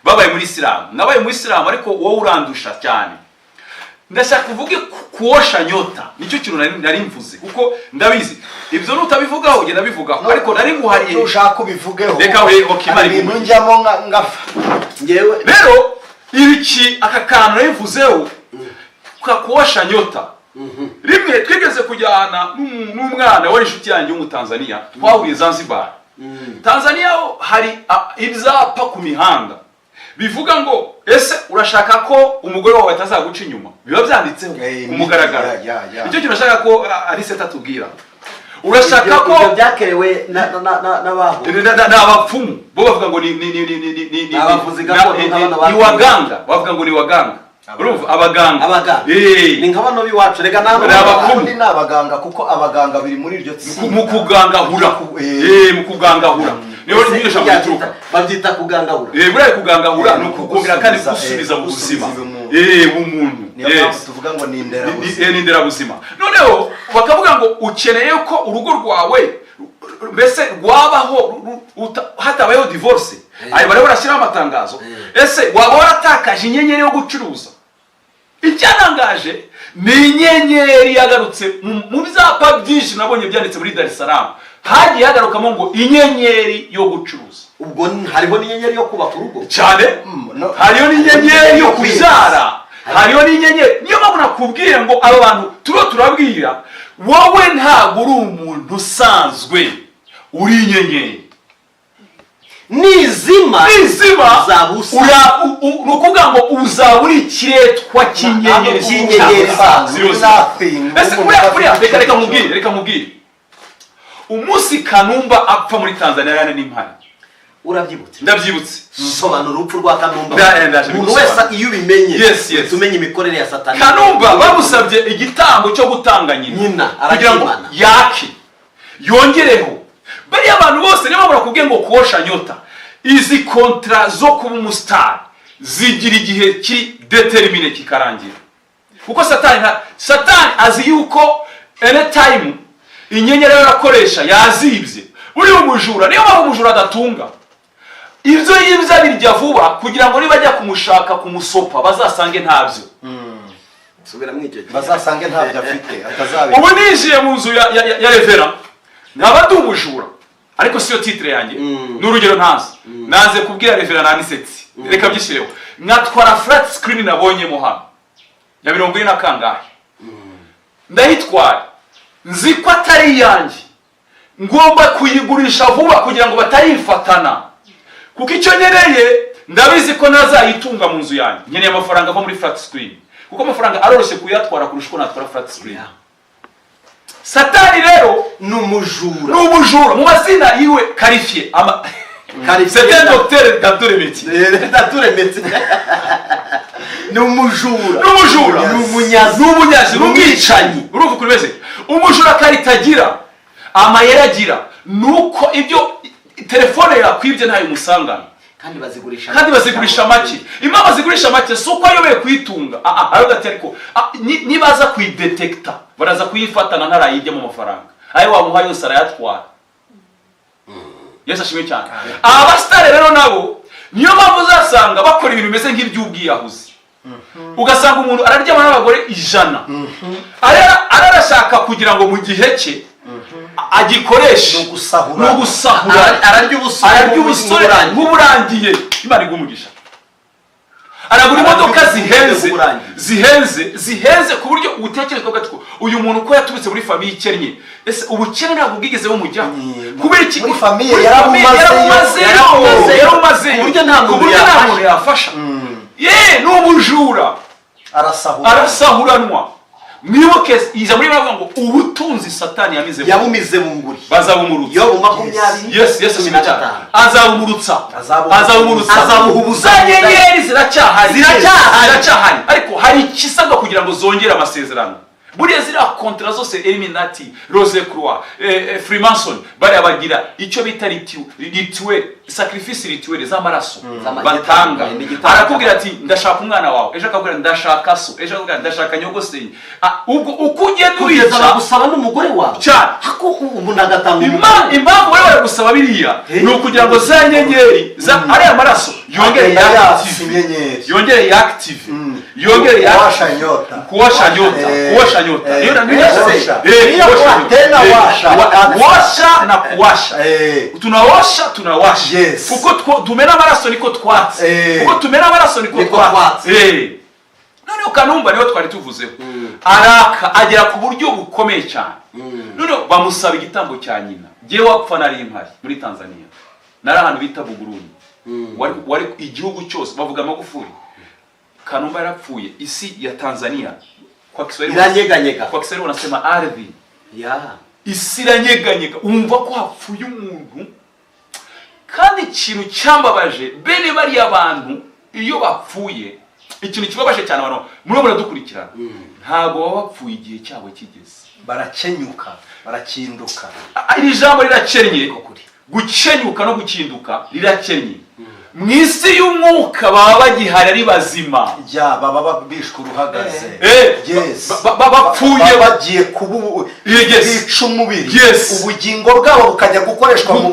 babaye muri Isilamu. Nabaye muri Isilamu ariko wowe urandusha cyane. Ndashaka kuvuge kuosha nyota, nicyo kintu nari mvuze, kuko ndabizi ibyo nutabivugaho genda bivugaho, ariko nari nguhariye ushaka kubivugeho. Reka we okimari ibintu njyamo ngafa ngewe. Rero ibiki aka kantu nari mvuzeho kuosha nyota. Rimwe twigeze kujyana n'umwana wari inshuti yanjye w'Umutanzania, twahuye Zanzibar. Tanzania hari ibyapa ku mihanda bivuga ngo ese urashaka ko umugore wawe atazaguca inyuma, biba byanditseho ku mugaragaro. Icyo kintu urashaka ko Anicet atubwira. Urashaka ko byakerewe n'abaho n'abapfumu bo bavuga ngo ni waganga, bavuga ngo ni waganga. Urumva abaganga ni nka bano biwacu rega n'abapfumu ni abaganga, kuko abaganga biri muri iryo tsinda mu kugangahura. Mu kugangahura niyo nyisha muturuka babyita kugangahura. Buriya kugangahura ni ukukongera kandi gusubiza mu buzima umuntu. Tuvuga ngo ni inderabuzima. Ni inderabuzima. Noneho bakavuga ngo ukeneye ko urugo rwawe mbese rwabaho hatabayeho divorce. Ayo bari barashyiraho amatangazo. Ese waba waratakaje inyenyeri yo gucuruza? Icyanangaje ni inyenyeri yagarutse mu byapa byinshi nabonye byanditse muri Dar es Salaam. Hagiye hagarukamo ngo inyenyeri yo gucuruza. Ubwo hariho n'inyenyeri yo kubaka urugo cyane, hariho n'inyenyeri yo kubyara, hariho n'inyenyeri. Niyo mpamvu nakubwiye ngo abo bantu turabwira wowe ntabwo uri umuntu usanzwe, uri inyenyeri. Nizima nukuvuga ngo uzaba uri ikiretwa cy'inyenyeri. Reka nkubwire umunsi Kanumba apfa muri Tanzania yana n'impari. Urabyibutse? Ndabyibutse. Sobanura urupfu rwa Kanumba. Umuntu wese iyo ubimenye tumenye imikorere ya Satani. Kanumba bamusabye igitambo cyo gutanga nyina kugira ngo yake yongereho. Bari abantu bose niba barakubwiye ngo kuosha nyota, izi kontra zo kuba umustar zigira igihe ki determine kikarangira. Kuko Satani azi yuko anytime inyenyeri yarakoresha yazibye. Uri umujura, niyo mpamvu umujura adatunga. Ibyo yibya birya vuba kugira ngo nibajya kumushaka kumusopa bazasange ntabyo. Subira mwije. Bazasange ntabyo afite atazabe. Ubu nijiye mu nzu ya Revera. Nkaba ndi umujura. Ariko siyo titre yanjye. N'urugero ntazi. Naze kubwira Revera na Anicet. Reka byishyireho. Nkatwara flat screen nabonyemo hano. Ya 40 na kangahe. Ndahitwara. Nzi ko atari yanjye. Ngomba kuyigurisha vuba kugira ngo batayifatana. Kuko icyo nyeneye ndabizi ko nazayitunga mu nzu yanjye. Nyeneye amafaranga ava muri flat screen. Kuko amafaranga aroroshye kuyatwara kurusha uko natwara flat screen. Satani rero ni umujura. Ni umujura mu mazina yiwe qualifié. C'est un docteur dans tous les métiers. Ni umujura. Ni umujura. Ni umunyazi. Ni umunyazi. Ni umwicanyi. Urumva uko bimeze? Umujura karitagira amayera agira nuko ibyo telefone yakwibye ntayo musangana. Kandi bazigurisha make. Impamvu bazigurisha make suko ayobeye kuyitunga. Ariko ariko nibaza kuyidetecta baraza kuyifatana ntarayijye mu mafaranga. Ayo wamuha yose arayatwara. Yesu ashimwe cyane. Abastare rero nabo niyo mpamvu uzasanga bakora ibintu bimeze nk'iby'ubwiyahuzi. Ugasanga umuntu araryama n'abagore 100. Ararashaka kugira ngo mu gihe cye agikoresha no gusahura. Ararya ubusore nk'uburangiye. Imana igumugisha. Aragura imodoka zihenze ku buryo utekerezwa gatiko uyu muntu ko yaturutse muri famille ikennye. Ese ubukene ntabwo bwigeze bumujya. Kubera iki muri famille yaramumaze uburyo nta muntu yafasha. Ni umujura. Arasahuranwa. Mwibuke iza muri bavuga ngo ubutunzi Satani yabumize bunguri bazabumurutsa. Yo 20. Yes azabumurutsa azabuhubuza. Nyenyeri ziracyahari ariko hari ikisabwa kugira ngo zongere amasezerano. Buriya zira kontra zose Illuminati, Rose Croix, Freemason bari abagira icyo bita rituel, sacrifice rituel z'amaraso batanga. Arakubwira ati ndashaka umwana wawe, ejo akabwira ndashaka so, ejo akabwira ndashaka nyogoseye. Ubwo ukujye nuyica gusaba n'umugore wawe hako ubu ndagatanga impamvu wewe bari gusaba biriya ni ukugira ngo za nyenyeri ari amaraso yongere active kuwasha nyota tunawasha kuko tumena amaraso niko twatse. noneho Kanumba niho twari tuvuzeho araka agera ku buryo bukomeye cyane. Noneho bamusaba igitambo cya nyina. Jewe wapfa nari impari muri Tanzania, nari ahantu bita Buguruni, wari igihugu cyose bavuga Magufuli. Kanumba yarapfuye, isi ya Tanzania kwa Kiswahili iranyeganyega, kwa Kiswahili wanasema ardhi isi iranyeganyega, umva ko hapfuye umuntu. Kandi ikintu cyambabaje bene bari abantu iyo bapfuye, ikintu kibabaje cyane abantu muri muradukurikirana, ntago bapfuye igihe cyabo kigeze, barakenyuka barakinduka. Iri jambo rirakennye, gukenyuka no gukinduka rirakennye. Mwisi y'umwuka baba bagihari ari bazima, baba bishwe uruhagaze, bapfuye bagiye bica umubiri, ubugingo bwabo bukajya gukoreshwa mu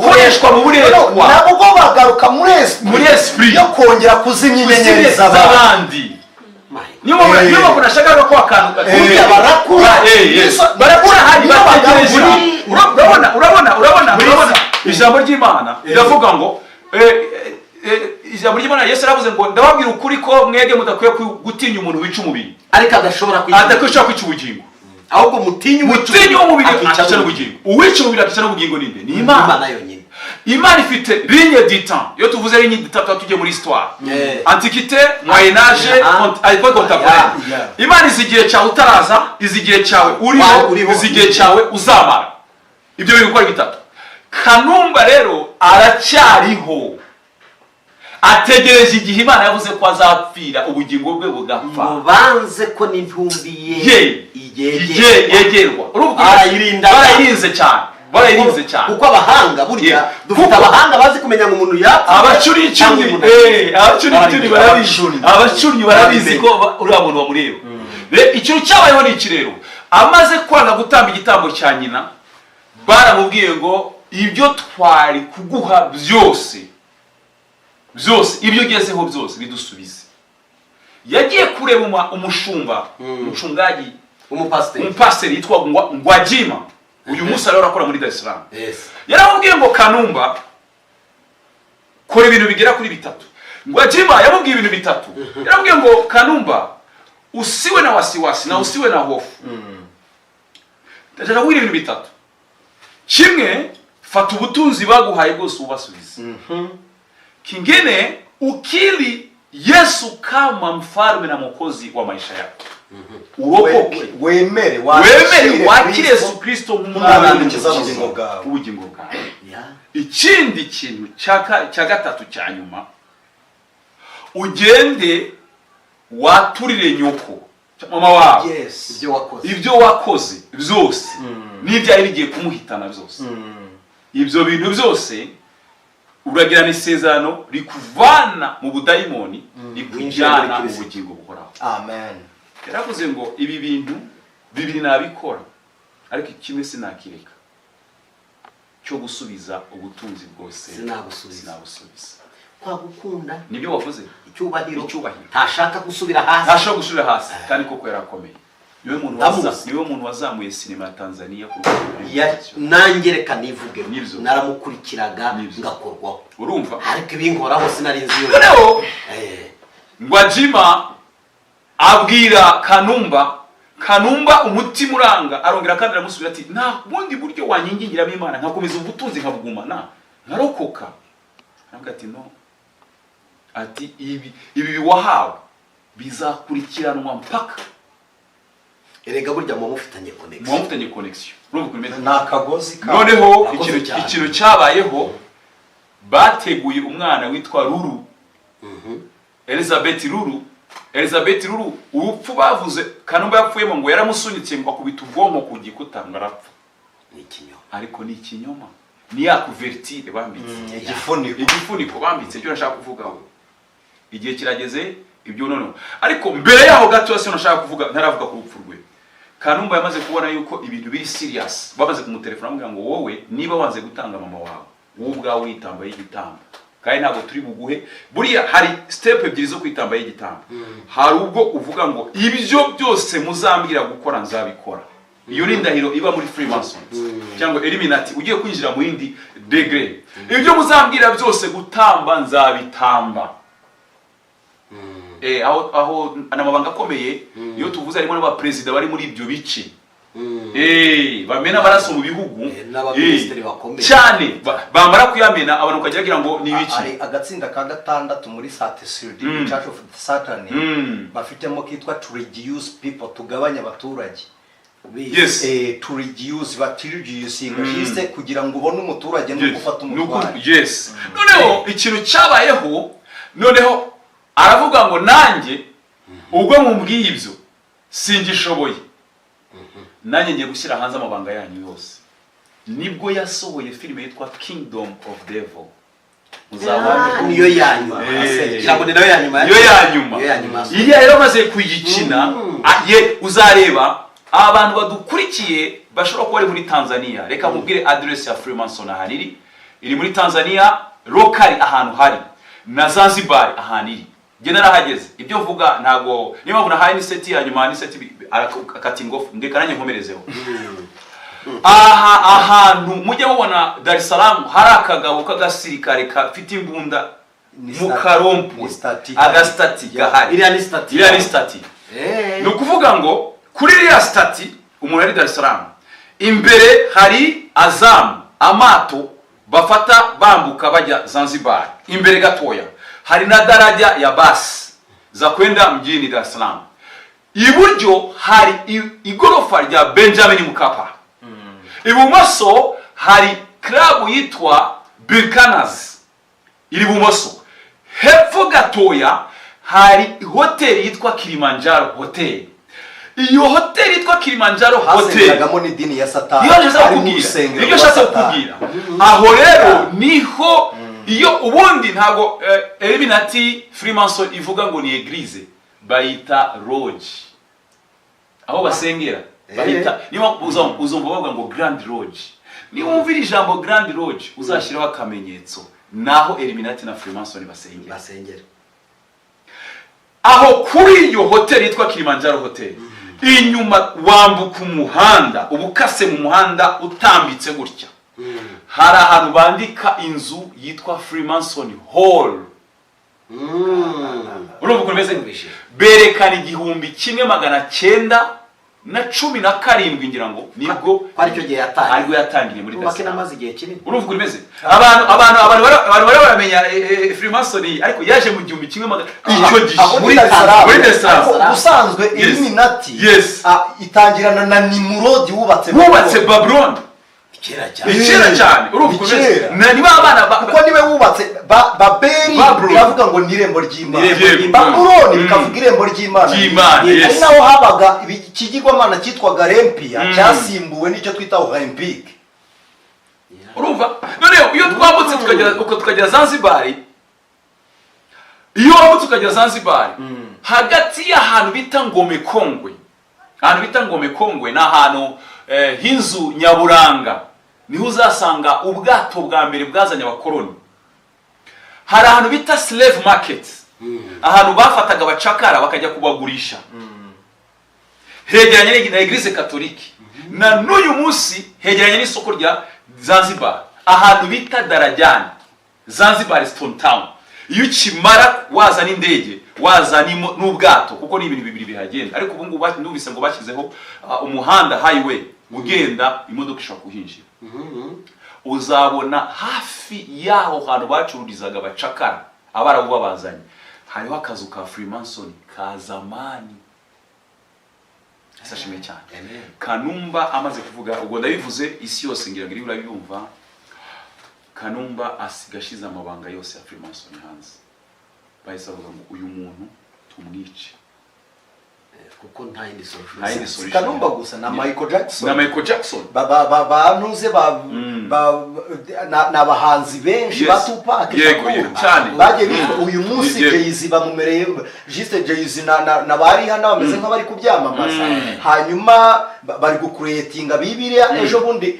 buretwa, nabwo bagaruka muri esprit yo kongera kuzimya inyenyeri z'abandi. Niyo mpamvu nashakaga ko akantu barakura hari bategereje. Urabona ijambo ry'Imana riravuga ngo ijambo ry'Imana Yesu aravuze ngo ndababwira ukuri ko mwege mudakwiye gutinya umuntu wica umubiri ariko adashobora kwica ubugingo, ahubwo mutinya umubiri akica n'ubugingo. Uwica umubiri akica n'ubugingo ninde? Ni Imana yonyine. Imana ifite ligne du temps. Iyo tuvuze ligne du temps tujye muri histoire, antiquité, moyen âge, époque contemporaine. Imana izigiye cyawe utaraza, izigiye cyawe uriho, izigiye cyawe uzamara. Ibyo biri gukora bitatu. Kanumba rero aracyariho, ategereje igihe Imana yavuze ko azapfira ubugingo bwe bugapfa. Mubanze ko n'intumbi ye yegerwa. Barayirinze cyane. Kuko abahanga burya dufite abahanga bazi kumenya ngo umuntu yapfa. Abacuri barabizi ko uriya muntu bamureba. Ikintu cyabayeho ni iki rero, amaze kwanga gutamba igitambo cya nyina, baramubwiye ngo ibyo twari kuguha byose ibyo ugezeho byose bidusubize. Yagiye kureba umucungaji, umupasiteri yitwa Ngwajima. Uyu munsi rero akora muri Dar es Salaam. Yaramubwiye ngo Kanumba kora ibintu bigera kuri bitatu. Ngwajima yamubwiye ibintu bitatu. Yaramubwiye ngo Kanumba usiwe na wasiwasi na usiwe na hofu. Ndashaka kugira ibintu bitatu. Kimwe, fata ubutunzi baguhaye bwose ubasubize. Kingine, ukili Yesu kama mfalme na mwokozi wa maisha yako. Uokoke, wemere wakire Yesu Kristo nk'umwami w'ubugingo bwawe. Ikindi kintu cya gatatu cya nyuma, ugende waturire nyoko mama wawe ibyo wakoze byose n'ibyari bigiye kumuhitana byose. Ibyo bintu byose uragirana isezerano rikuvana mu budayimoni rikujyana mu bugingo buhoraho. Amen. Yaravuze ngo ibi bintu bibiri nabikora, ariko kimwe sinakireka, cyo gusubiza ubutunzi bwose sinabusubiza. Kwagukunda nibyo wavuze, icyubahiro ntashaka gusubira hasi. Kandi koko yarakomeye. Niwe muntu wazamuye sinema ya Tanzania ku nanjye reka nivuge, naramukurikiraga ngakorwaho. Urumva? Ariko ibinkoraho sinarinzi yo. Noneho Ngwajima abwira Kanumba umutima uranga, arongera kandi aramusubira ati nta bundi buryo wanyingingiramo Imana nkakomeza ubutunzi nkabugumana nkarokoka. Ntabwo ati no, ati ibi wahawe bizakurikiranwa mpaka. Erega burya mu mufitanye connection. Nakagozi ka. Noneho ikintu cyabayeho, bateguye umwana witwa Ruru. Elizabeth Ruru urupfu bavuze Kanumba yapfuyemo ngo yaramusunitse ngo akubita ubwonko ku gikuta ngo arapfa. Ni ikinyoma. Ariko ni ikinyoma. Ni ya couverture bambitse. Igifuniko bambitse cyo nashaka kuvuga we. Igihe kirageze ibyo noneho. Ariko mbere yaho gato se nashaka kuvuga ntaravuga ku rupfu rwe. Kanumba yamaze kubona yuko ibintu biri serious. Babaze kumutelefona amubwira ngo wowe niba wanze gutanga mama wawe, wowe ubwawe witamba y'igitambo. Kandi ntabwo turi buguhe. Buriya hari step ebyiri zo kwitamba y'igitambo. Hari ubwo uvuga ngo ibyo byose muzambwira gukora nzabikora. Iyo ni indahiro iba muri Freemasons cyangwa Illuminati, ugiye kwinjira mu yindi degree. Ibyo muzambwira byose gutamba nzabitamba. aho anamabanga akomeye iyo tuvuze harimo n'abaperezida bari muri ibyo bice bamena amaraso mu bihugu cyane bamara kuyamena abantu ukagira ngo ni ibiki. Hari agatsinda ka 6 muri Satisfield Church of Satan bafitemo kitwa to reduce people, tugabanya abaturage. Yes. To reduce juste kugira ngo ubone umuturage no gufata umutware. Yes. Noneho ikintu cyabayeho, noneho aravuga ngo nanjye ubwo mumbwiye ibyo singishoboye, nanjye ngiye gushyira hanze amabanga yanyu yose. Nibwo yasohoye filime yitwa Kingdom of Devil. Niyo yanyuma. Kirabo ni nayo yanyuma. Niyo yanyuma. Iyi rero maze kuyikina, uzareba abantu badukurikiye bashobora kuba ari muri Tanzania. Reka mubwire address ya Freemason ahaniri. Iri muri Tanzania locally ahantu hari. Na Zanzibar ahaniri. Nge narahageze. Ibyo mvuga ntago niba ngo nahaye Anicet yanyuma, Anicet akatingofu ngekaranye nkomerezeho. Ahantu mujye mubona Dar es Salaam hari akagabo k'agasirikare kafite imbunda mu karompu agastati gahari. Iriya stati. No kuvuga ngo kuri iriya stati umuntu ari Dar es Salaam imbere hari Azam amato bafata bambuka bajya Zanzibar. Imbere gatoya hari na daraja ya basi za kwenda mjini Dar es Salaam. Iburyo hari igorofa rya Benjamin Mkapa. Ibumoso hari club yitwa Birkanas. Iri bumoso. Hepfo gatoya hari hotel yitwa Kilimanjaro Hotel. Iyo hotel yitwa Kilimanjaro Hotel hagamo ni dini ya Satani. Iyo shaka kubwira. Aho rero niho iyo ubundi ntago Illuminati Freemason ivuga ngo ni eglise, bayita lodge. Aho basengera bahita niba uzumva bavuga ngo Grand Lodge. Niba wumvira ijambo Grand Lodge uzashiraho akamenyetso, naho Illuminati na Freemason basengera. Aho kuri iyo hotel yitwa Kilimanjaro Hotel, inyuma wambuka umuhanda, ubukase mu muhanda utambitse gutya, hari ahantu bandika inzu yitwa Freemason Hall. Urumva uko bimeze ngwishe. Berekana 1917 ngira ngo nibwo ari cyo gihe yatangiye. Ariko yatangiye muri Dar es Salaam. Amaze igihe kinini. Urumva uko bimeze. Abantu baramenya Freemason ariko yaje mu 1900 icyo gihe muri Dar es Salaam. Salaam. Ubusanzwe Illuminati itangirana na Nimrod wubatse Babylon. Kera cyane. Urumva uko bimeze. Niba abana kuko niwe wubatse Babeli bavuga ngo nirembo ry'Imana. Babylon bikavuga irembo ry'Imana. Ari naho habaga ikigirwamana cyitwaga Rempia cyasimbuwe n'icyo twita Olympic. Urumva? None iyo twambutse tukagera Zanzibar, iyo wambutse tukagera Zanzibar, hagati y'ahantu bita Ngome Kongwe. Ahantu bita Ngome Kongwe na ahantu hinzu nyaburanga niho uzasanga ubwato bwa mbere bwazanye abakoloni. Hari ahantu bita slave market, ahantu bafataga abacakara bakajya kubagurisha. Hegeranye na Eglise Katolike. Na n'uyu munsi hegeranye n'isoko rya Zanzibar, ahantu bita Darajani, Zanzibar Stone Town. Iyo ukimara waza n'indege, waza n'ubwato kuko ni ibintu bibiri bihagenda. Ariko ubu ngubu ndumvise ngo bashyizeho umuhanda highway ugenda imodoka ishobora kuhinjira. Uzabona hafi yaho hantu bacururizaga abacakara abarabu babazanye hariho akazu ka Freemason ka zamani. Sashime cyane. Kanumba amaze kuvuga ubwo ndabivuze isi yose ngira ngo urabiyumva. Kanumba asigashize amabanga yose ya Freemason hanze. Bahise bavuga ngo uyu muntu tumwice. Kuko nta yindi solution. Kanumba gusa na Michael Jackson. Banuze n'abahanzi benshi batupa cyane. Baje uyu munsi Jay-Z bamumereye juste Jay-Z na bari hano bameze nk'abari kubyamamaza. Hanyuma bari gucreatinga Bibiliya ejo bundi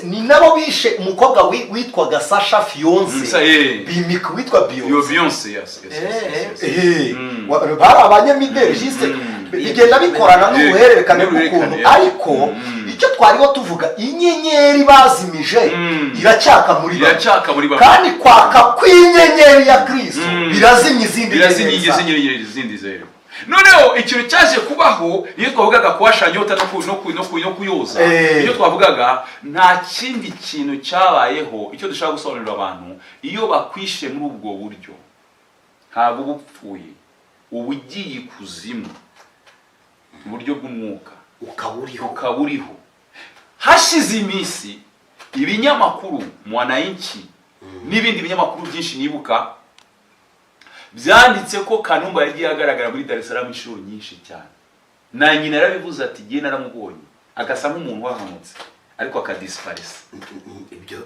ni nabo bishe umukobwa witwaga Sasha Fionce. Bimik witwa Beyonce. Yes. Bari abanyamideli juste bigenda bikorana n'ubuhererekane bw'ukuntu. Ariko icyo twariho tuvuga inyenyeri bazimije iracyaka muri bamwe kandi kwaka kw'inyenyeri ya Kristo birazimya izindi zero. Noneho ikintu cyaje kubaho iyo twavugaga kuwashanya inyota no kuyoza, iyo twavugaga nta kindi kintu cyabayeho. Icyo dushaka gusobanurira abantu, iyo bakwishe muri ubwo buryo ntabwo ubupfuye, uba ugiye ikuzimu mu buryo bw'umwuka, ukaba uriho. Hashize iminsi ibinyamakuru Mwananchi n'ibindi binyamakuru byinshi nibuka byanditse ko Kanumba yagiye agaragara muri Dar es Salaam inshuro nyinshi cyane. Na nyina yarabivuze ati giye naramubonye agasa nk'umuntu wahamutse ariko akadisparisa.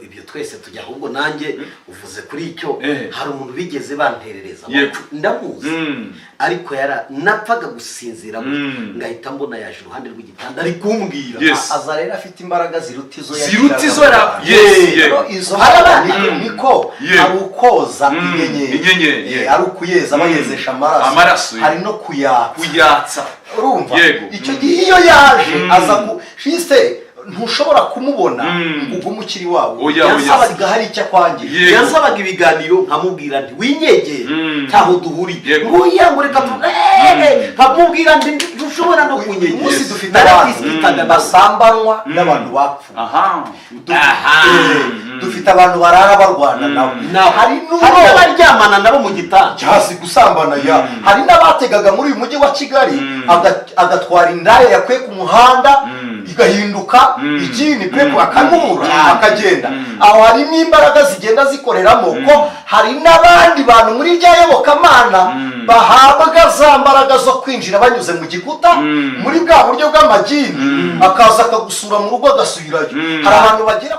Ibyo twese tujya ahubwo nanjye uvuze kuri icyo hari umuntu bigeze banterereza ndamuzi ariko napfaga gusinzira ngahita mbona yaje iruhande rw'igitanda ari kumbwira aza rero afite imbaraga ziruta izo izo niko ari ukoza inyenyeri ari ukuyeza bayezesha amaraso hari no kuyatsa urumva icyo gihe iyo yaje aza shiste ntushobora kumubona ngo umukiri wawe yasabaga hari icyo akwangiye yasabaga ibiganiro nkamubwira nti winyegeye ntaho duhuriye nguyangureka nkamubwira nti dushobora no kunyegera. Umunsi dufite abantu basambanwa n'abantu bapfuye, dufite abantu barara barwana nabo, hari n'abaryamana nabo mu gitanda cyasi gusambana hari n'abategaga muri uyu mujyi wa Kigali agatwara indaya yakuye ku muhanda igahinduka ikindi pepo akanura akagenda. Aho hari n'imbaraga zigenda zikoreramo ko hari n'abandi bantu muri rya yobokamana bahabwa za mbaraga zo kwinjira banyuze mu gikuta muri bwa buryo bw'amagini, akaza akagusura mu rugo agasubirayo. Hari abantu bagira